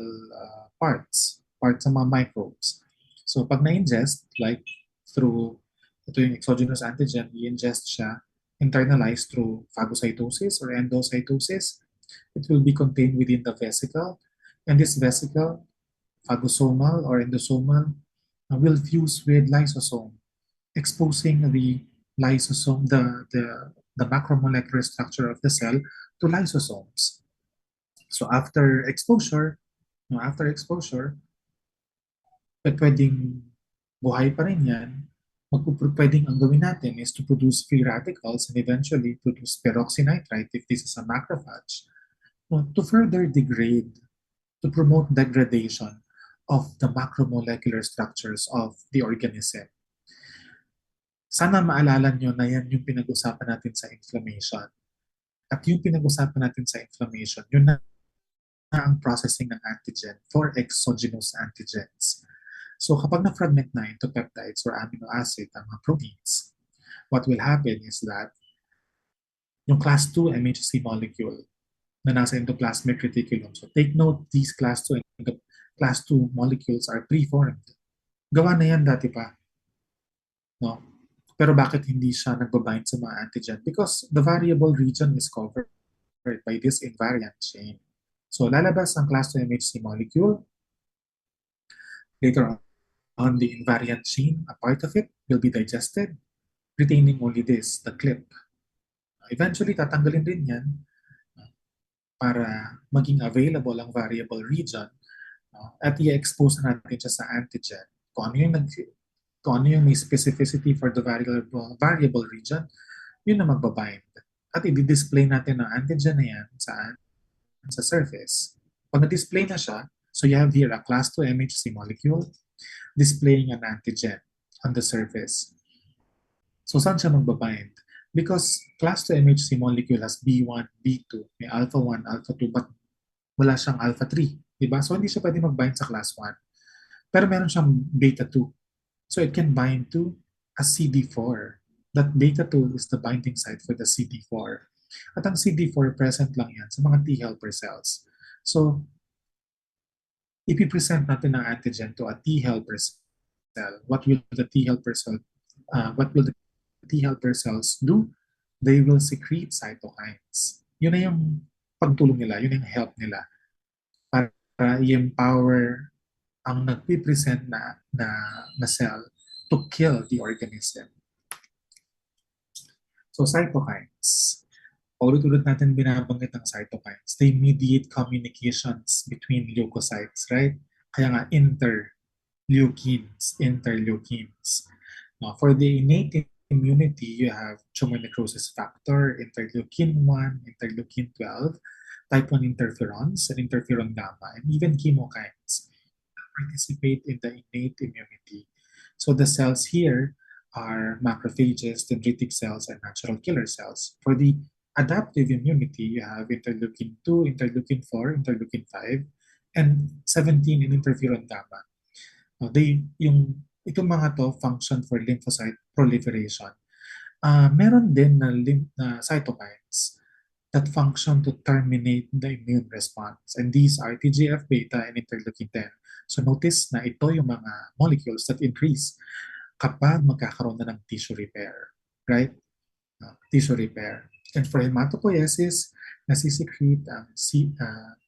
[SPEAKER 1] parts sa mga microbes. So, pag na-ingest, like through, ito yung exogenous antigen, i-ingest siya, internalized through phagocytosis or endocytosis. It will be contained within the vesicle. And this vesicle, phagosomal or endosomal, will fuse with lysosome, exposing the lysosome, the macromolecular structure of the cell to lysosomes. So after exposure, pwedeng buhay pa rin yan. Pwedeng ang gawin natin is to produce free radicals and eventually produce peroxynitrite if this is a macrophage to further degrade, to promote degradation of the macromolecular structures of the organism. Sana maalala nyo na yan yung pinag-usapan natin sa inflammation. At yung pinag-usapan natin sa inflammation, yun na ang processing ng antigen for exogenous antigens. So kapag na-fragment na into peptides or amino acid ang mga proteins, what will happen is that yung class 2 MHC molecule na nasa endoplasmic reticulum. So take note, these class 2 molecules are preformed. Gawa na yan dati pa. No? Pero bakit hindi siya nagbabind sa mga antigen? Because the variable region is covered by this invariant chain. So lalabas ang class 2 MHC molecule. Later on, the invariant chain, a part of it, will be digested, retaining only this, the clip. Eventually, tatanggalin din yan para maging available ang variable region at i-expose natin siya sa antigen. Kung ano yung kung ano yung may specificity for the variable region, yun na magbabind. At i-display natin ang antigen na yan saan? Sa surface. Pag na-display na siya, so you have here a class 2 MHC molecule displaying an antigen on the surface. So saan siya magbabind? Because class 2 MHC molecule has B1, B2, may alpha 1, alpha 2, but wala siyang alpha 3. Diba? So hindi siya pwede mag-bind sa class 1. Pero meron siyang beta 2. So it can bind to a CD4. That beta 2 is the binding site for the CD4. At ang CD4 present lang yan sa mga T helper cells. So, ipipresent natin ang antigen to a T helper cell. What will the T helper cells do? They will secrete cytokines. Yun na yung pagtulong nila, yun yung help nila para i-empower ang nagpipresent na cell to kill the organism. So cytokines, paulit-ulit natin binabanggit ang cytokines. They mediate communications between leukocytes, right? Kaya nga interleukins. Now, for the innate immunity, you have tumor necrosis factor, interleukin 1, interleukin 12, type 1 interferons, and interferon gamma, and even chemokines participate in the innate immunity. So the cells here are macrophages, dendritic cells, and natural killer cells. For the adaptive immunity, you have interleukin 2, interleukin 4, interleukin 5, and 17 in interferon gamma. Itong mga to function for lymphocyte proliferation. Meron din na cytokines that function to terminate the immune response. And these are TGF-beta and interleukin 10. So notice na ito yung mga molecules that increase kapag magkakaroon na ng tissue repair. Right? Tissue repair. And for hematopoiesis, nasisecrete ang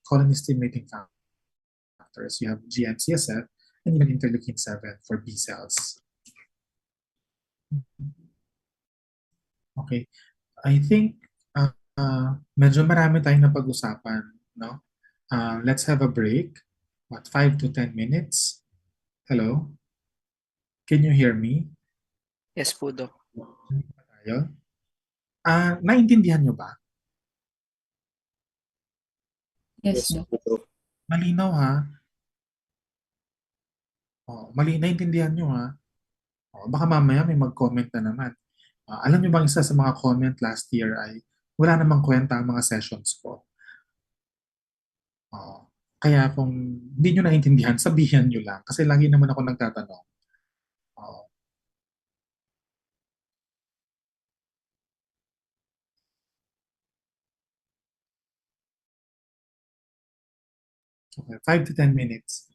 [SPEAKER 1] colony-stimulating factors. You have GM-CSF and even interleukin 7 for B cells. Okay. I think medyo marami tayong napag-usapan, no? Let's have a break. 5 to 10 minutes? Hello? Can you hear me?
[SPEAKER 2] Yes po, Doc.
[SPEAKER 1] Tayo? Naintindihan nyo ba?
[SPEAKER 3] Yes, Doc.
[SPEAKER 1] Malinaw ha? Naintindihan nyo ha? Baka mamaya may mag-comment na naman. Alam nyo bang isa sa mga comment last year ay wala namang kwenta ang mga sessions ko. Kaya kung hindi nyo naintindihan, sabihan nyo lang. Kasi lagi naman ako nagtatanong. Okay, 5 to 10 minutes.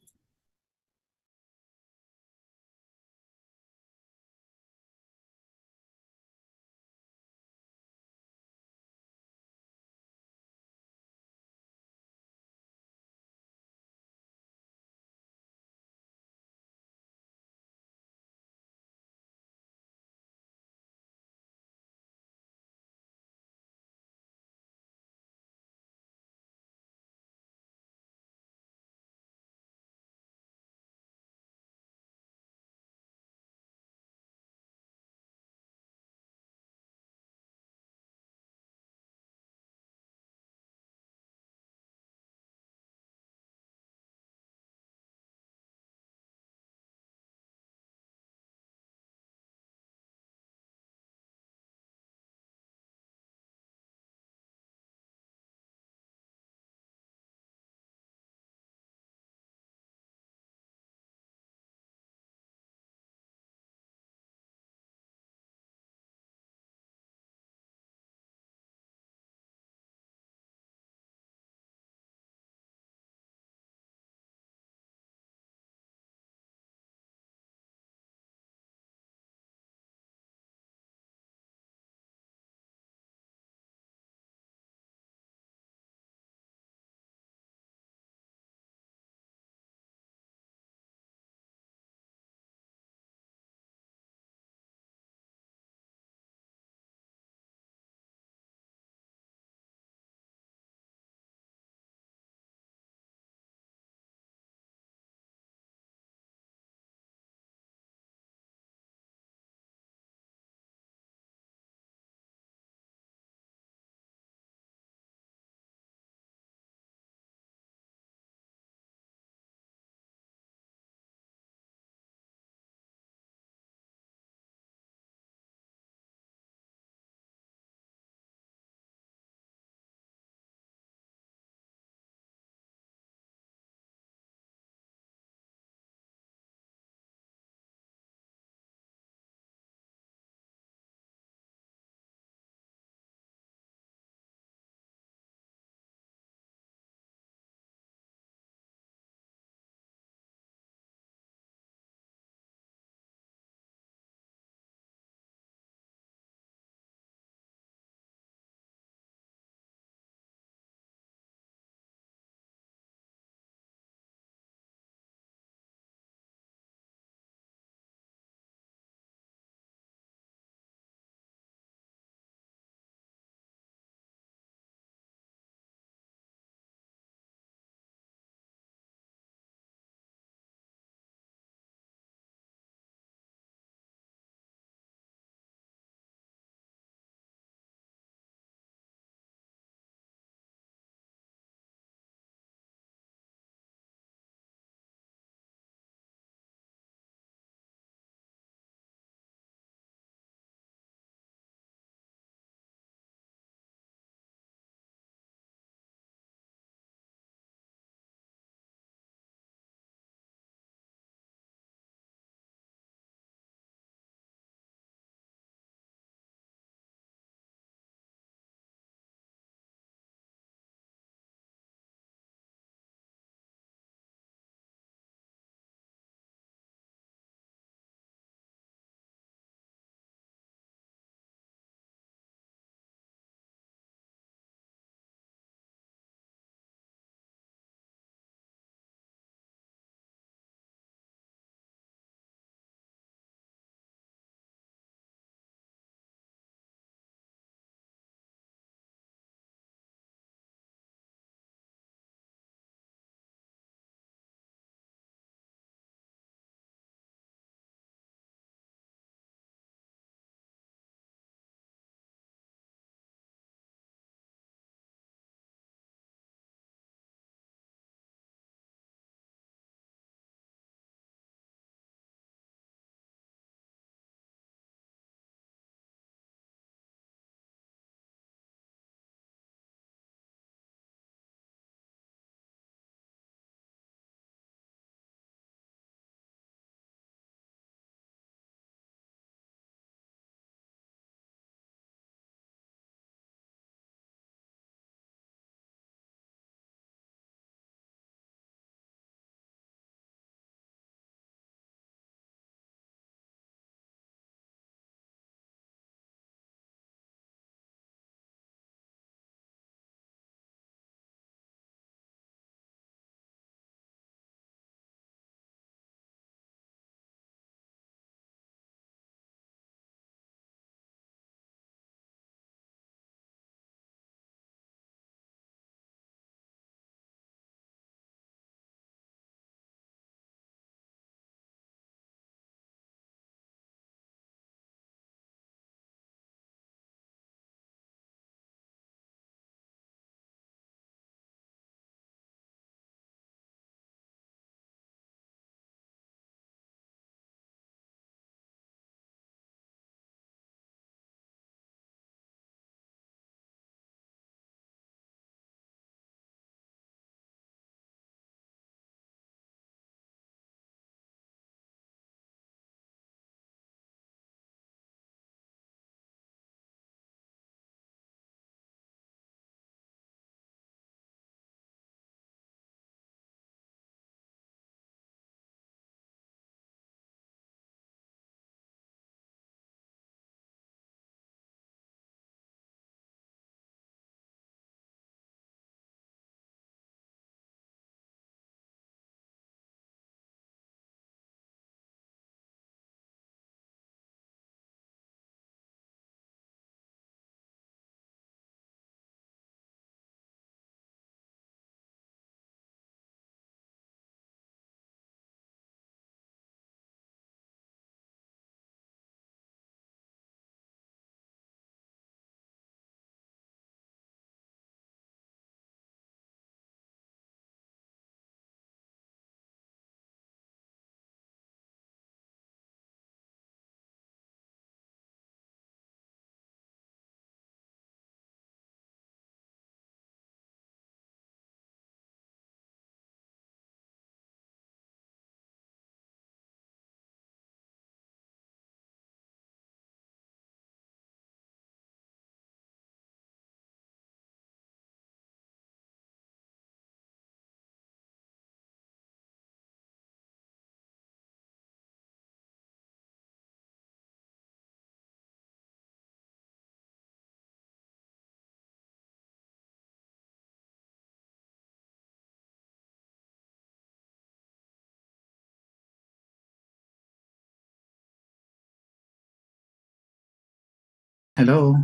[SPEAKER 1] Hello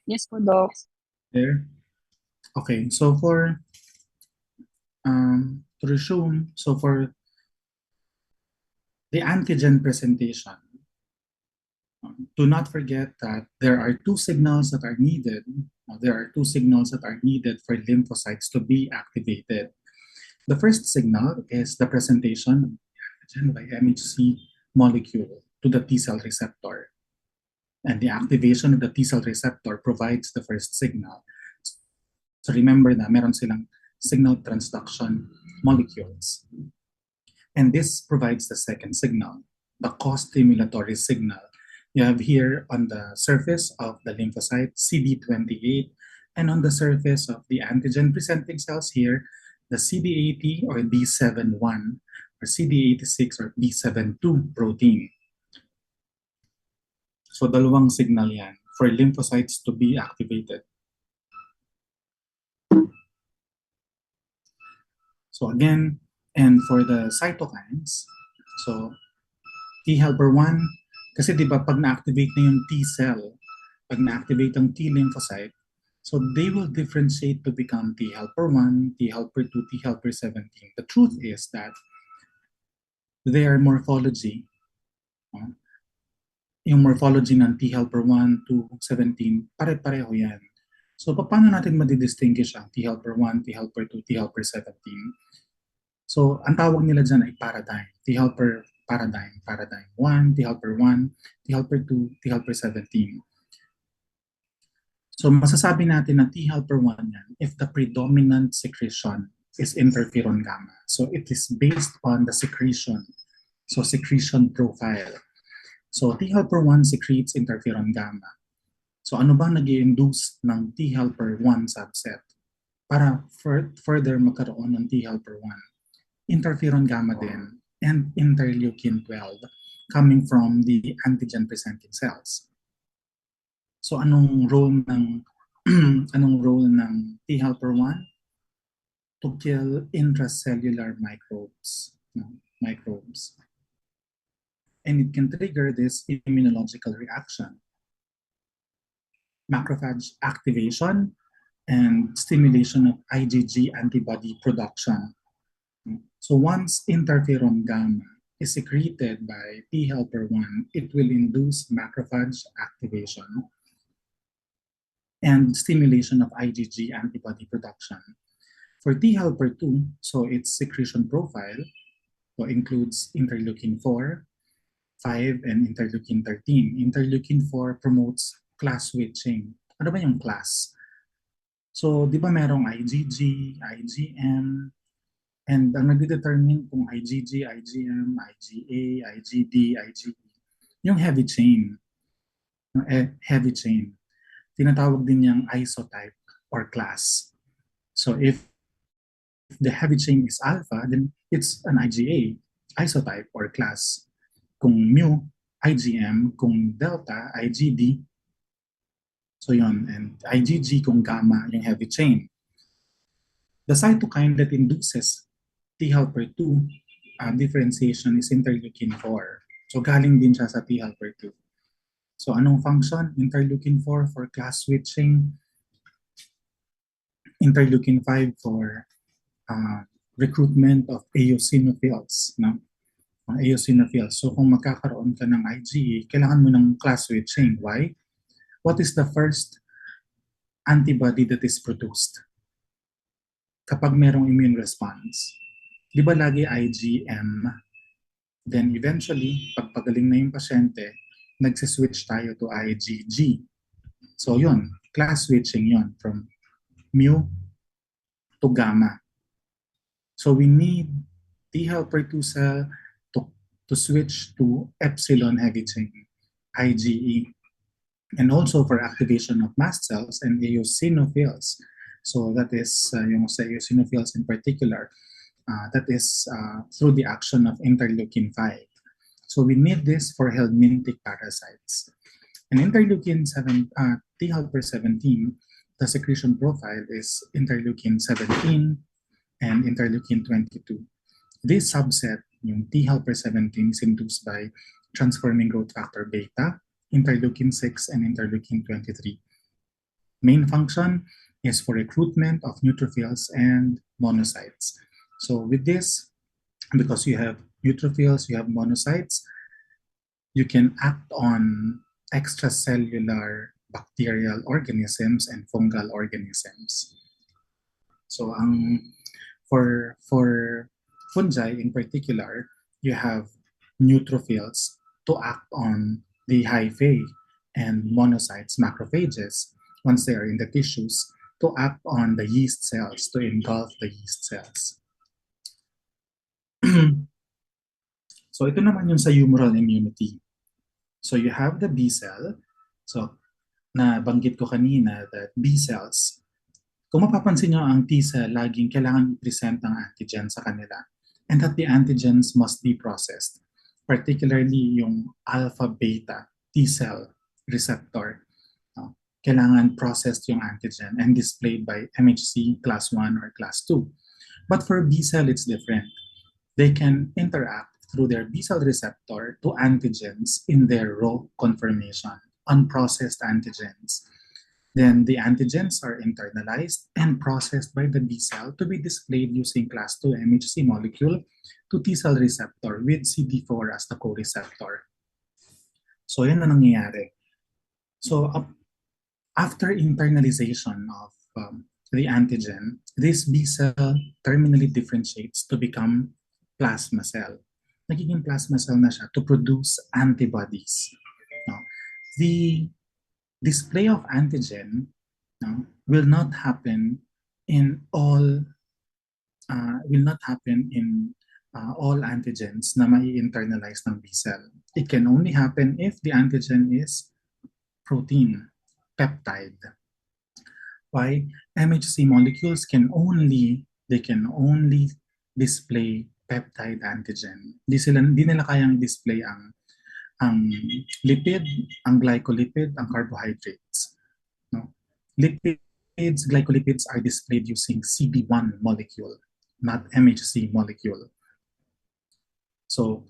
[SPEAKER 3] Yes po, Doc.
[SPEAKER 1] there. Okay, so to resume, so for the antigen presentation, do not forget that there are two signals that are needed. There are two signals that are needed for lymphocytes to be activated. The first signal is the presentation of the antigen by MHC molecule to the T cell receptor. And the activation of the T cell receptor provides the first signal. So remember na meron silang signal transduction molecules. And this provides the second signal, the co-stimulatory signal. You have here on the surface of the lymphocyte CD28 and on the surface of the antigen presenting cells here, the CD80 or B71 or CD86 or B72 protein. So dalawang signal yan for lymphocytes to be activated. So again, and for the cytokines, so T helper 1, kasi di ba pag na-activate na yung T cell, pag na-activate ang T lymphocyte, so they will differentiate to become T helper 1, T helper 2, T helper 17. The truth is that their morphology, yung morphology ng T helper 1, 2, 17, pare-pareho yan. So paano natin madidistinguish ang T helper 1, T helper 2, T helper 17? So ang tawag nila dyan ay paradigm. T helper paradigm, paradigm 1, T helper 1, T helper 2, T helper 17. So masasabi natin na T helper 1 yan if the predominant secretion is interferon gamma. So it is based on the secretion. So secretion profile. So T helper 1 secretes interferon gamma. So ano bang nag-i-induce ng T helper 1 subset para further magkaroon ng T helper 1? Interferon gamma din and interleukin 12 coming from the antigen presenting cells. So anong role ng T helper 1? To kill intracellular microbes, microbes. And it can trigger this immunological reaction. Macrophage activation and stimulation of IgG antibody production. So once interferon gamma is secreted by T helper 1, it will induce macrophage activation and stimulation of IgG antibody production. For T helper 2, so its secretion profile so includes interleukin 4, 5, and interleukin 13. Interleukin 4 promotes class switching. Ano ba yung class? So, di ba merong IgG, IgM, and ang nagdedetermine kung IgG, IgM, IgA, IgD, IgE, yung heavy chain. Heavy chain. Tinatawag din niyang isotype or class. So, if the heavy chain is alpha, then it's an IgA, isotype or class. Kung mu, IgM, kung delta, IgD. So yun, and IgG kung gamma, yung heavy chain. The cytokine that induces T helper 2 differentiation is interleukin 4. So galing din siya sa T helper 2. So anong function? Interleukin 4 for class switching, interleukin 5 for recruitment of eosinophils. No? Eosinophils. So kung magkakaroon ka ng IgE, kailangan mo ng class switching. Why? What is the first antibody that is produced kapag merong immune response? Di ba lagi IgM? Then eventually, pag pagaling na yung pasyente, nagsiswitch tayo to IgG. So yun, class switching yun from mu to gamma. So we need T helper 2 cell to switch to epsilon heavy chain, IgE. And also for activation of mast cells and eosinophils. So that is yung sa eosinophils in particular, that is through the action of interleukin 5. So we need this for helminthic parasites. And interleukin 7, T helper 17, the secretion profile is interleukin 17 and interleukin 22. This subset, yung T helper 17, is induced by transforming growth factor beta, interleukin-6 and interleukin-23. Main function is for recruitment of neutrophils and monocytes. So with this, because you have neutrophils, you have monocytes, you can act on extracellular bacterial organisms and fungal organisms. So for fungi in particular, you have neutrophils to act on the hyphae and monocytes, macrophages, once they are in the tissues, to act on the yeast cells, to engulf the yeast cells. So ito naman yung sa humoral immunity. So you have the B cell. So nabanggit ko kanina that B cells, kung mapapansin nyo ang T cell, laging kailangan i-present ang antigen sa kanila. And that the antigens must be processed. Particularly yung alpha-beta T cell receptor. Kailangan processed yung antigen and displayed by MHC class 1 or class 2. But for B cell, it's different. They can interact through their B cell receptor to antigens in their raw conformation, unprocessed antigens. Then the antigens are internalized and processed by the B cell to be displayed using class 2 MHC molecule to T cell receptor with CD4 as the co-receptor. So yan na nangyayari. So after internalization of the antigen, this B cell terminally differentiates to become plasma cell. Nagiging plasma cell na siya to produce antibodies. No? The display of antigen will not happen in all all antigens na mai-internalize ng B cell. It can only happen if the antigen is protein, peptide. Why? MHC molecules can only display peptide antigen. Di nila kayang display ang lipid, ang glycolipid, ang carbohydrates. No? Lipids, glycolipids are displayed using CB1 molecule, not MHC molecule. So,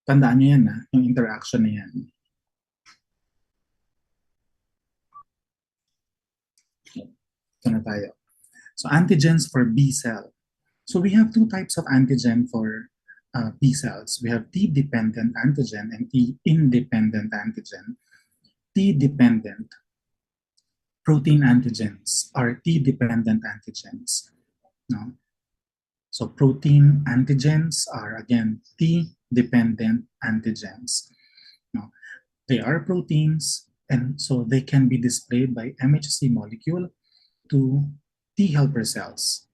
[SPEAKER 1] tandaan nyo yan, yung interaction na yan. Ito na tayo. So, antigens for B cell. So, we have two types of antigen for B cells. We have T-dependent antigen and T-independent antigen. T-dependent protein antigens are T-dependent antigens. No? So protein antigens are again T-dependent antigens. No? They are proteins and so they can be displayed by MHC molecule to T helper cells.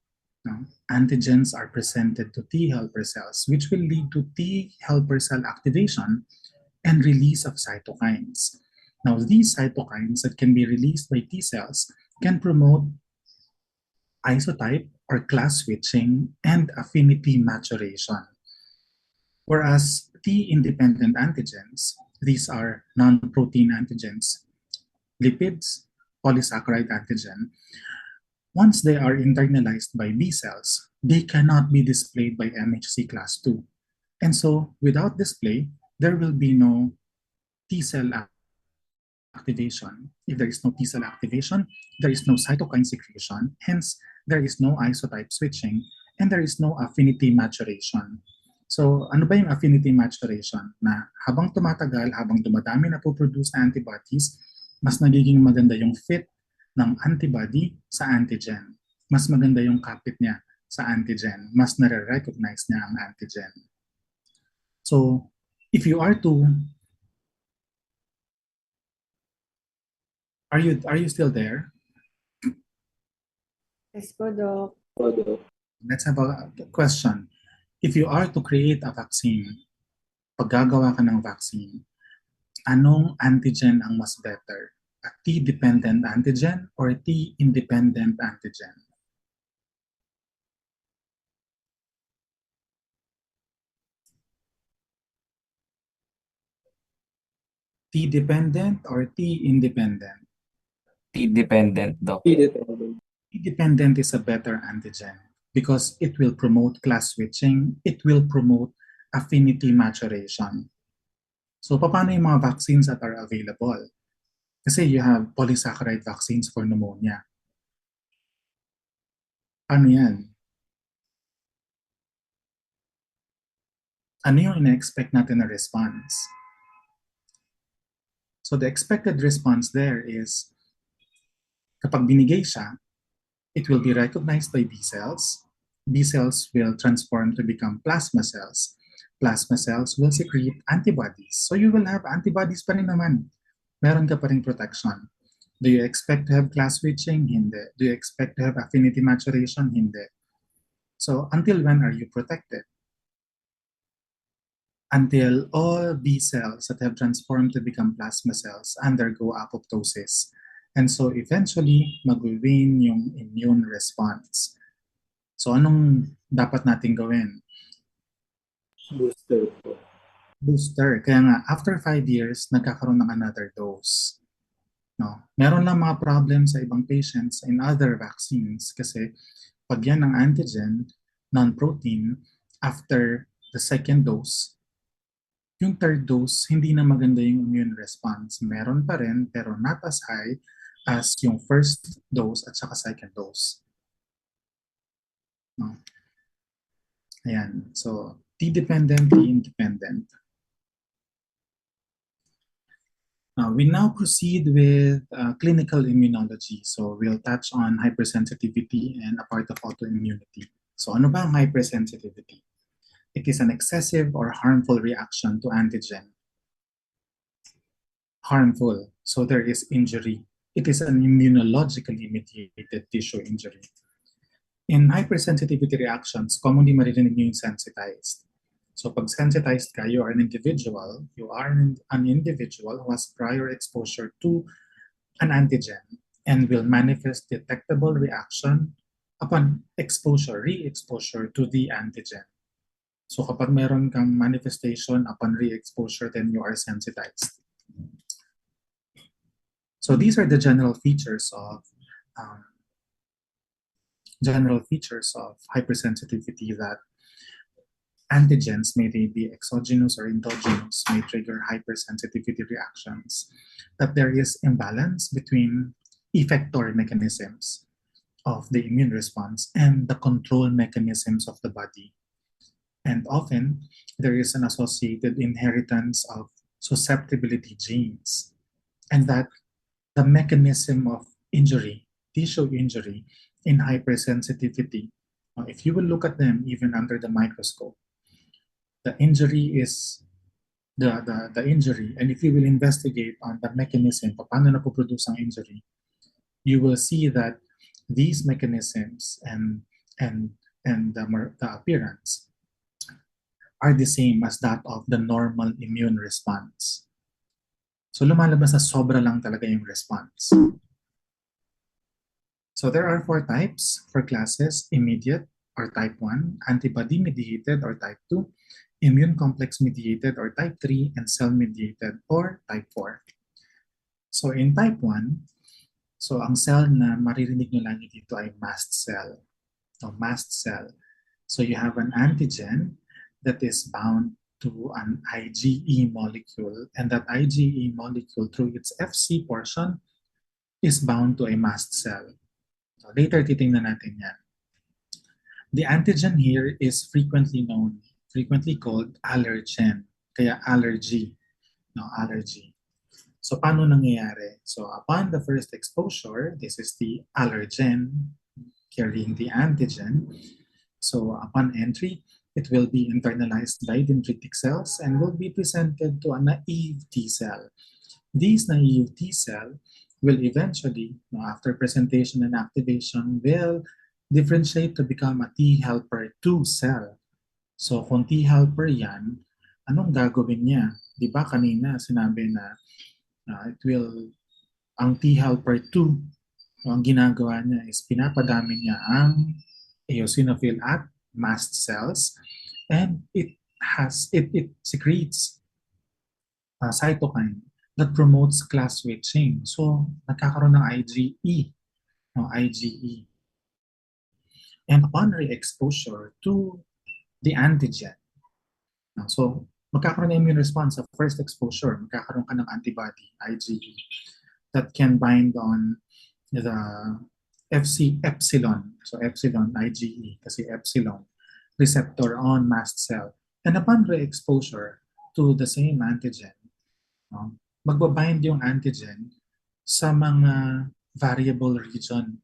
[SPEAKER 1] No? Antigens are presented to T helper cells, which will lead to T helper cell activation and release of cytokines. Now, these cytokines that can be released by T cells can promote isotype or class switching and affinity maturation. Whereas T-independent antigens, these are non-protein antigens, lipids, polysaccharide antigen, once they are internalized by B cells, they cannot be displayed by MHC class 2. And so, without display, there will be no T cell activation. If there is no T cell activation, there is no cytokine secretion, hence, there is no isotype switching, and there is no affinity maturation. So, ano ba yung affinity maturation? Na habang tumatagal, habang dumadami na po-produce na antibodies, mas nagiging maganda yung fit ng antibody sa antigen. Mas maganda yung kapit niya sa antigen. Mas nare-recognize niya ang antigen. So, if you are to... Are you still there?
[SPEAKER 3] Yes po, Doc.
[SPEAKER 1] Let's have a question. If you are to create a vaccine, pag gagawa ka ng vaccine, anong antigen ang mas better? A T-dependent antigen or a T-independent antigen? T-dependent or T-independent?
[SPEAKER 2] T-dependent, Doc.
[SPEAKER 1] T-dependent is a better antigen because it will promote class switching, it will promote affinity maturation. So, paano yung mga vaccines that are available? Kasi you have polysaccharide vaccines for pneumonia. Ano yan? Ano yung ina-expect natin na response? So, the expected response there is, kapag binigay siya, it will be recognized by B cells. B cells will transform to become plasma cells. Plasma cells will secrete antibodies. So you will have antibodies pa rin naman. Meron ka pa rin protection. Do you expect to have class switching? Hindi. Do you expect to have affinity maturation? Hindi. So until when are you protected? Until all B cells that have transformed to become plasma cells undergo apoptosis. And so eventually, mag-wane yung immune response. So anong dapat natin gawin?
[SPEAKER 3] Booster po.
[SPEAKER 1] Booster. Kaya nga, after 5 years, nagkakaroon ng another dose. No? Meron lang mga problem sa ibang patients in other vaccines kasi pag yan ng antigen, non-protein, after the second dose, yung third dose, hindi na maganda yung immune response. Meron pa rin, pero not as high as yung first dose at saka second dose. No? Ayan. So, T-dependent, T-independent. We now proceed with clinical immunology. So we'll touch on hypersensitivity and a part of autoimmunity. So ano ba ang hypersensitivity? It is an excessive or harmful reaction to antigen. Harmful. So there is injury. It is an immunologically mediated tissue injury. In hypersensitivity reactions, commonly maririnig niyo yung sensitized. So pag sensitized ka, you are an individual who has prior exposure to an antigen and will manifest detectable reaction upon exposure, re-exposure to the antigen. So kapag meron kang manifestation upon re-exposure, then you are sensitized. So these are the general features of hypersensitivity that antigens, may they be exogenous or endogenous, may trigger hypersensitivity reactions. That there is imbalance between effector mechanisms of the immune response and the control mechanisms of the body. And often, there is an associated inheritance of susceptibility genes, and that the mechanism of injury, tissue injury in hypersensitivity, if you will look at them even under the microscope, the injury is the injury, and if you will investigate on the mechanism, paano napoproduce ang injury, you will see that these mechanisms and the appearance are the same as that of the normal immune response. So lumalabas na sobra lang talaga yung response. So there are 4 types, 4 classes: immediate or type 1, antibody-mediated or type 2, immune complex-mediated or type 3, and cell-mediated or type 4. So in type 1, so ang cell na maririnig nyo lagi dito ay mast cell. So mast cell. So you have an antigen that is bound to an IgE molecule, and that IgE molecule, through its Fc portion, is bound to a mast cell. So later titingnan natin yan. The antigen here is frequently called allergen, kaya allergy, allergy. So paano nangyayari? So upon the first exposure, this is the allergen carrying the antigen. So upon entry, it will be internalized by dendritic cells and will be presented to a naive T cell. These naive T cell will eventually, after presentation and activation, will differentiate to become a T helper 2 cell. So kung T helper yan, anong gagawin niya? Di ba kanina sinabi na ang T helper 2, ang ginagawa niya is pinapadami niya ang eosinophil at mast cells, and it secretes cytokine that promotes class switching. So nagkakaroon ng IgE. And upon re-exposure to the antigen, so magkakaroon ng immune response sa first exposure, magkakaroon ka ng antibody, IgE, that can bind on the FC epsilon, so epsilon IgE kasi epsilon receptor on mast cell. And upon re-exposure to the same antigen, no, magbabind yung antigen sa mga variable region,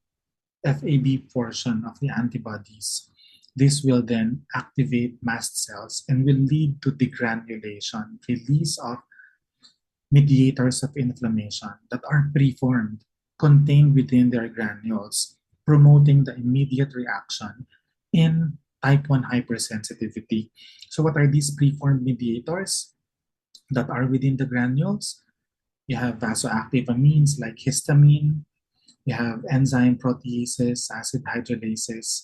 [SPEAKER 1] FAB portion of the antibodies. This will then activate mast cells and will lead to degranulation, release of mediators of inflammation that are preformed, contained within their granules, promoting the immediate reaction in type 1 hypersensitivity. So what are these preformed mediators that are within the granules? You have vasoactive amines like histamine, you have enzyme proteases, acid hydrolases,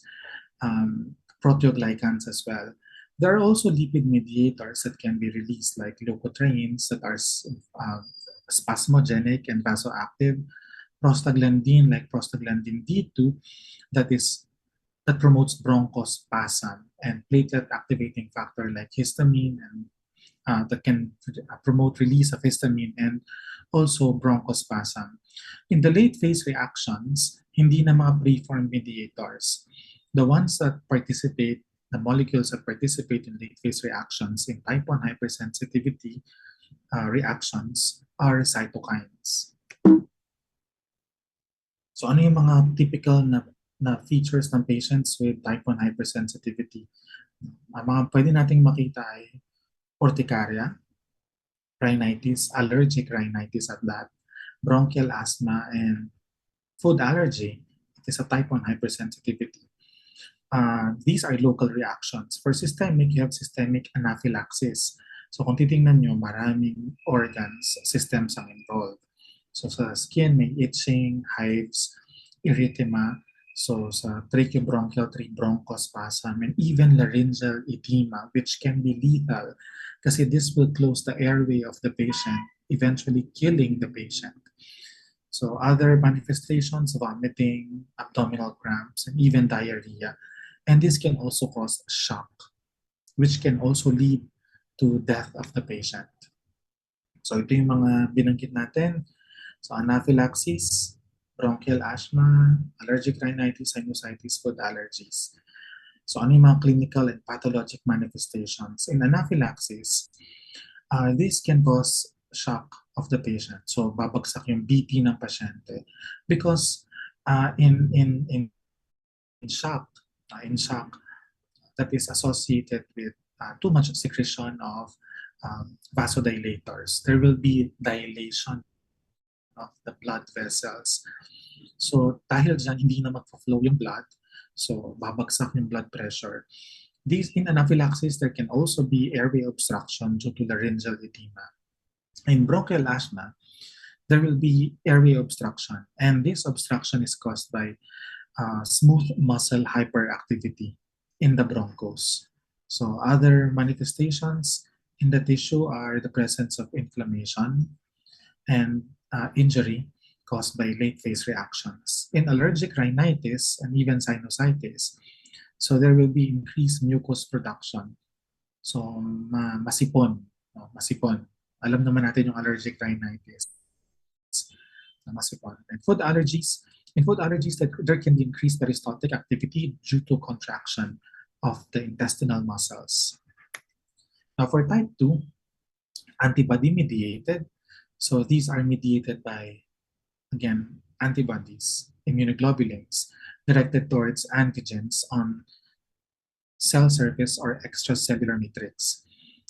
[SPEAKER 1] proteoglycans as well. There are also lipid mediators that can be released like leukotrienes that are spasmogenic and vasoactive, prostaglandin like prostaglandin D2 that promotes bronchospasm, and platelet activating factor like histamine and that can promote release of histamine and also bronchospasm. In the late phase reactions, hindi na mga preformed mediators. The ones that participate, the molecules that participate in late phase reactions in type 1 hypersensitivity reactions are cytokines. So ano yung mga typical na features ng patients with type 1 hypersensitivity? Mga pwede nating makita ay urticaria, rhinitis, allergic rhinitis at that, bronchial asthma, and food allergy. It is a type 1 hypersensitivity. These are local reactions. For systemic, you have systemic anaphylaxis. So kung titingnan nyo, maraming organs, systems ang involved. So sa skin, may itching, hives, erythema. So sa tracheobronchial, bronchospasm, and even laryngeal edema, which can be lethal kasi this will close the airway of the patient, eventually killing the patient. So other manifestations, vomiting, abdominal cramps, and even diarrhea. And this can also cause shock, which can also lead to death of the patient. So ito yung mga binanggit natin. So anaphylaxis, bronchial asthma, allergic rhinitis, sinusitis, food allergies. So ano yung mga clinical and pathologic manifestations? In anaphylaxis, this can cause shock of the patient. So babagsak yung BP ng pasyente because in shock that is associated with too much secretion of vasodilators. There will be dilation of the blood vessels. So dahil dyan, hindi na magpa-flow yung blood, so babagsak yung blood pressure. In anaphylaxis, there can also be airway obstruction due to laryngeal edema. In bronchial asthma, there will be airway obstruction, and this obstruction is caused by smooth muscle hyperactivity in the bronchos. So other manifestations in the tissue are the presence of inflammation and injury caused by late phase reactions. In allergic rhinitis and even sinusitis, so there will be increased mucus production. So masipon. Alam naman natin yung allergic rhinitis. Masipon. And food allergies. In food allergies, there can be increased peristaltic activity due to contraction of the intestinal muscles. Now for type 2, antibody mediated. So these are mediated by, again, antibodies, immunoglobulins, directed towards antigens on cell surface or extracellular matrix.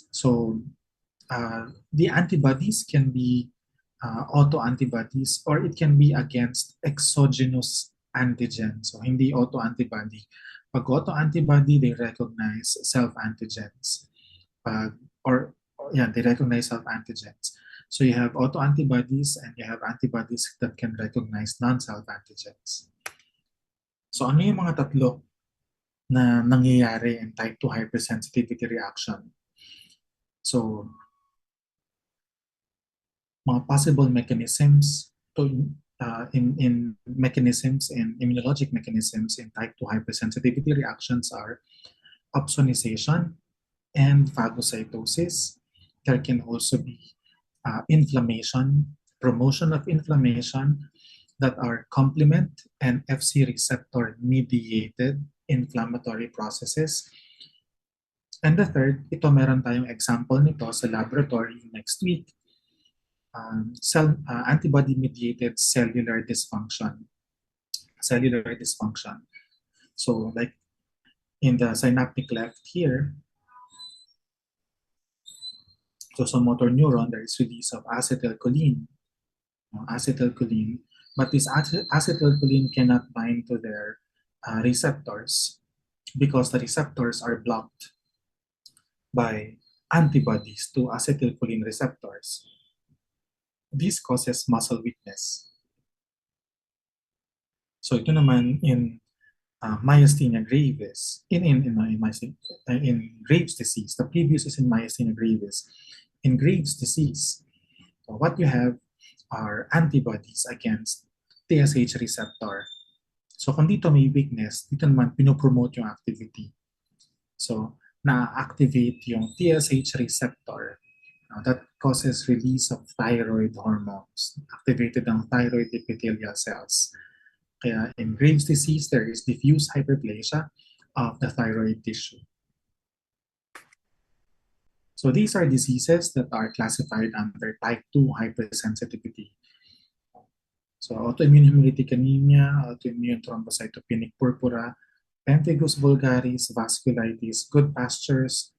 [SPEAKER 1] So the antibodies can be autoantibodies or it can be against exogenous antigen. So hindi autoantibody. Pag autoantibody, they recognize self-antigens. They recognize self-antigens. So you have autoantibodies and you have antibodies that can recognize non-self-antigens. So ano yung mga tatlo na nangyayari in type 2 hypersensitivity reaction? So mga possible mechanisms in mechanisms and immunologic mechanisms in type 2 hypersensitivity reactions are opsonization and phagocytosis, There can also be inflammation, promotion of inflammation that are complement and FC receptor mediated inflammatory processes. And the third, ito meron tayong example nito sa laboratory next week, antibody-mediated cellular dysfunction. So like in the synaptic cleft here, so sa motor neuron, there is release of acetylcholine, but this acetylcholine cannot bind to their receptors because the receptors are blocked by antibodies to acetylcholine receptors. This causes muscle weakness. So ito naman in myasthenia gravis, in Graves' disease. The previous is in myasthenia gravis. In Graves' disease, what you have are antibodies against TSH receptor. So kung dito may weakness, dito naman pinopromote yung activity. So na-activate yung TSH receptor. That causes release of thyroid hormones. Activated ang thyroid epithelial cells. Kaya in Graves' disease, there is diffuse hyperplasia of the thyroid tissue. So these are diseases that are classified under type 2 hypersensitivity. So autoimmune hemolytic anemia, autoimmune thrombocytopenic purpura, pemphigus vulgaris, vasculitis, Goodpasture's,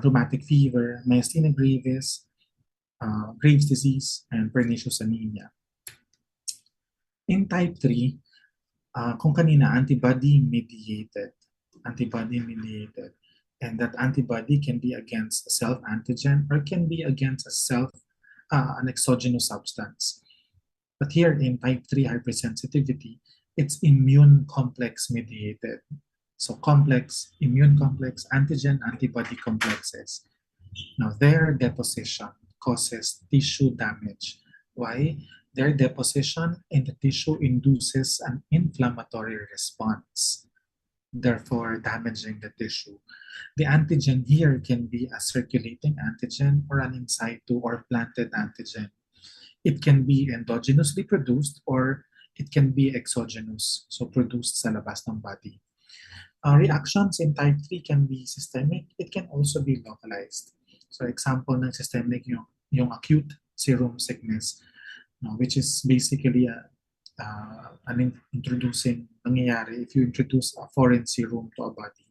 [SPEAKER 1] rheumatic fever, myasthenia gravis, Graves' disease, and pernicious anemia. In type 3, kung kanina antibody-mediated, and that antibody can be against a self-antigen or can be against an exogenous substance. But here in type 3 hypersensitivity, it's immune complex mediated. So immune complex, antigen-antibody complexes. Now their deposition causes tissue damage. Why? Their deposition in the tissue induces an inflammatory response, therefore damaging the tissue. The antigen here can be a circulating antigen or an in situ or planted antigen. It can be endogenously produced or it can be exogenous, so produced sa labas ng body. Reactions in type 3 can be systemic. It can also be localized. So example ng systemic yung acute serum sickness, which is basically nangyayari if you introduce a foreign serum to a body.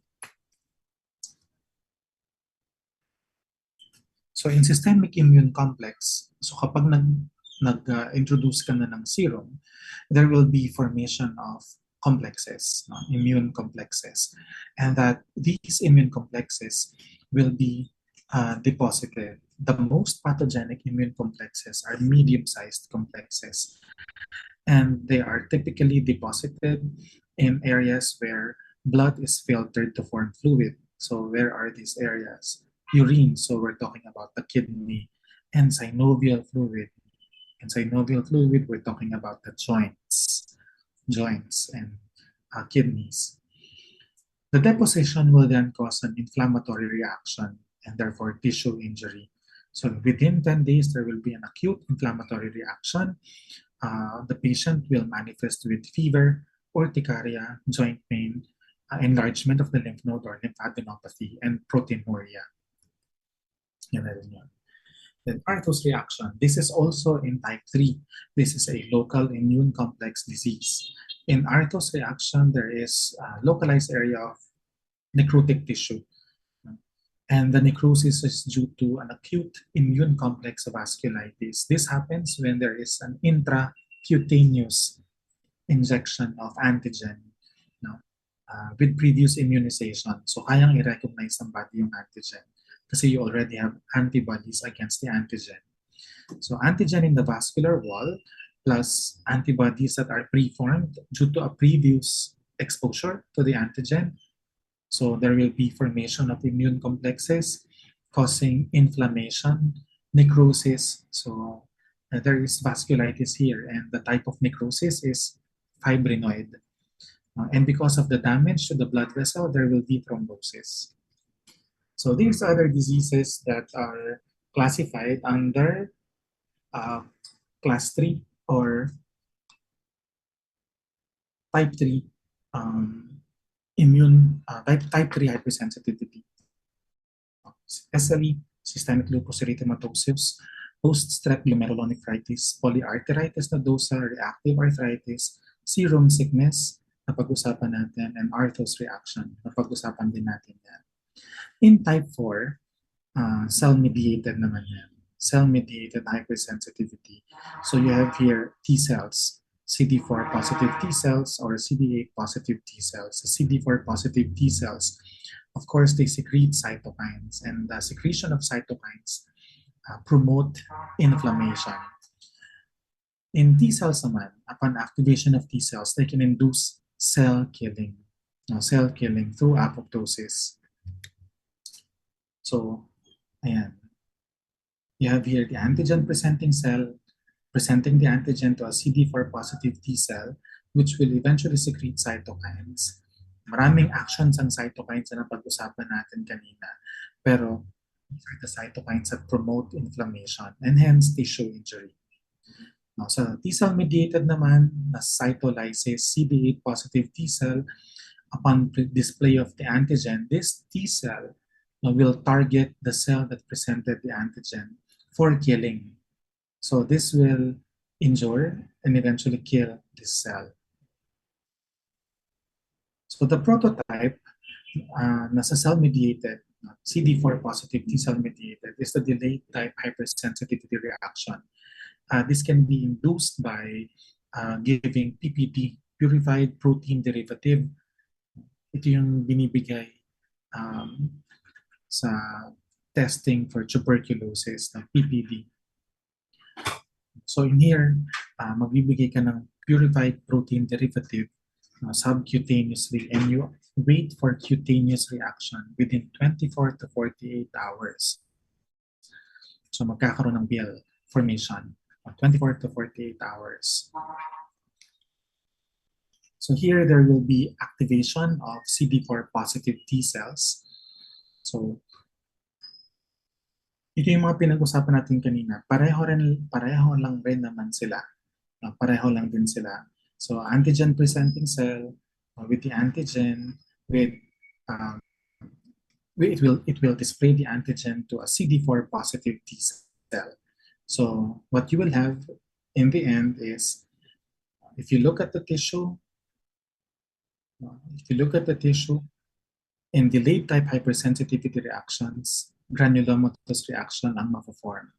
[SPEAKER 1] So in systemic immune complex, so kapag nag-introduce ka na ng serum, there will be formation of complexes, immune complexes, and that these immune complexes will be deposited. The most pathogenic immune complexes are medium-sized complexes, and they are typically deposited in areas where blood is filtered to form fluid. So where are these areas? Urine, so we're talking about the kidney, and synovial fluid. In synovial fluid, we're talking about the joints and kidneys. The deposition will then cause an inflammatory reaction and therefore tissue injury. So within 10 days, there will be an acute inflammatory reaction. The patient will manifest with fever, urticaria, joint pain, enlargement of the lymph node or lymphadenopathy, and proteinuria. Then Arthus reaction. This is also in type 3. This is a local immune complex disease. In Arthus reaction, there is a localized area of necrotic tissue. And the necrosis is due to an acute immune complex vasculitis. This happens when there is an intracutaneous injection of antigen with previous immunization. So kayang i-recognize ng body yung antigen kasi you already have antibodies against the antigen. So antigen in the vascular wall plus antibodies that are preformed due to a previous exposure to the antigen. So there will be formation of immune complexes causing inflammation, necrosis. So there is vasculitis here, and the type of necrosis is fibrinoid. And because of the damage to the blood vessel, there will be thrombosis. So these other diseases that are classified under class 3 or type 3 type 3 hypersensitivity. SLE, systemic lupus erythematosus, post-strep glomerulonephritis, polyarteritis nodosa, reactive arthritis, serum sickness, napag-usapan natin, and Arthros reaction, napag-usapan din natin yan. In type 4, cell-mediated naman yan. Cell-mediated hypersensitivity. So you have here T cells, CD4 positive T cells or CD8 positive T cells. The CD4 positive T cells, of course, they secrete cytokines, and the secretion of cytokines promote inflammation. In T cells naman, upon activation of T cells, they can induce cell killing. Cell killing through apoptosis. So, ayan. You have here the antigen-presenting cell presenting the antigen to a CD4 positive T cell, which will eventually secrete cytokines. Maraming actions ang cytokines na napag-usapan natin kanina. Pero these are the cytokines that promote inflammation and hence tissue injury. Now, sa T-cell mediated naman na cytolysis CD8 positive T cell, upon display of the antigen, this T cell will target the cell that presented the antigen for killing. So this will injure and eventually kill this cell. So the prototype nasa cell-mediated, CD4 positive T-cell mediated, is the delayed type hypersensitivity reaction. This can be induced by giving PPD, purified protein derivative. Ito yung binibigay sa testing for tuberculosis ng PPD. So in here, magbibigay ka ng purified protein derivative subcutaneously, and you wait for cutaneous reaction within 24 to 48 hours. So magkakaroon ng BL formation 24 to 48 hours. So here there will be activation of CD4 positive T cells. So ito yung mga pinag-usapan natin kanina. Pareho lang rin naman sila. Pareho lang din sila. So antigen presenting cell with the antigen it will display the antigen to a CD4 positive T cell. So what you will have in the end is, if you look at the tissue, in delayed type hypersensitivity reactions, granulomatous reaction ang ma-form.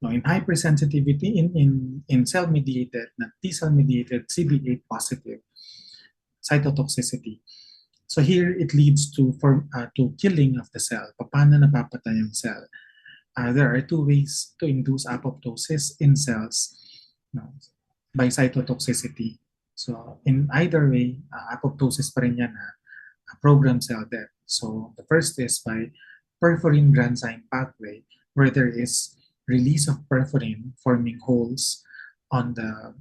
[SPEAKER 1] Now, in hypersensitivity, in cell-mediated, T-cell mediated CD8 positive cytotoxicity. So here it leads to killing of the cell. Paano napapatay yung cell? There are two ways to induce apoptosis in cells by cytotoxicity. So in either way, apoptosis pa rin yan, programmed cell death. So the first is by perforin granzyme pathway, where there is release of perforin forming holes on the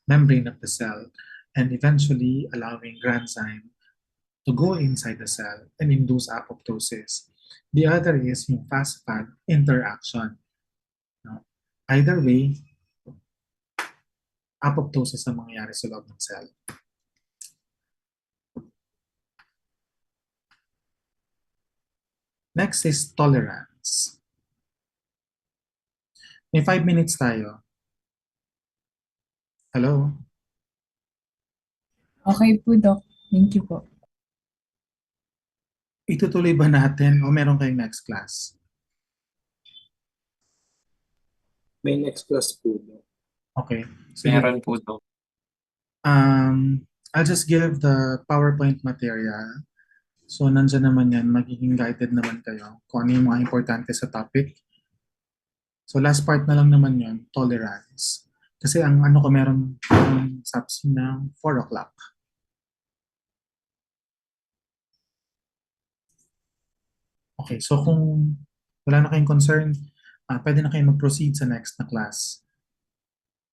[SPEAKER 1] membrane of the cell, and eventually allowing granzyme to go inside the cell and induce apoptosis. The other is yung fast-fad interaction. Either way, apoptosis ang mangyayari sa loob ng cell. Next is tolerance. May 5 minutes tayo. Hello?
[SPEAKER 3] Okay po, Doc. Thank you po.
[SPEAKER 1] Itutuloy ba natin o meron kayong next class?
[SPEAKER 4] May next class po.
[SPEAKER 1] Okay. Sige.
[SPEAKER 2] Meron po to.
[SPEAKER 1] I'll just give the PowerPoint material. So, nandyan naman yan. Magiging guided naman kayo kung ano yung mga importante sa topic. So, last part na lang naman yun, tolerance. Kasi ang ano ko meron SAPS ng 4 o'clock. Okay, so kung wala na kayong concern, pwede na kayo mag-proceed sa next na class.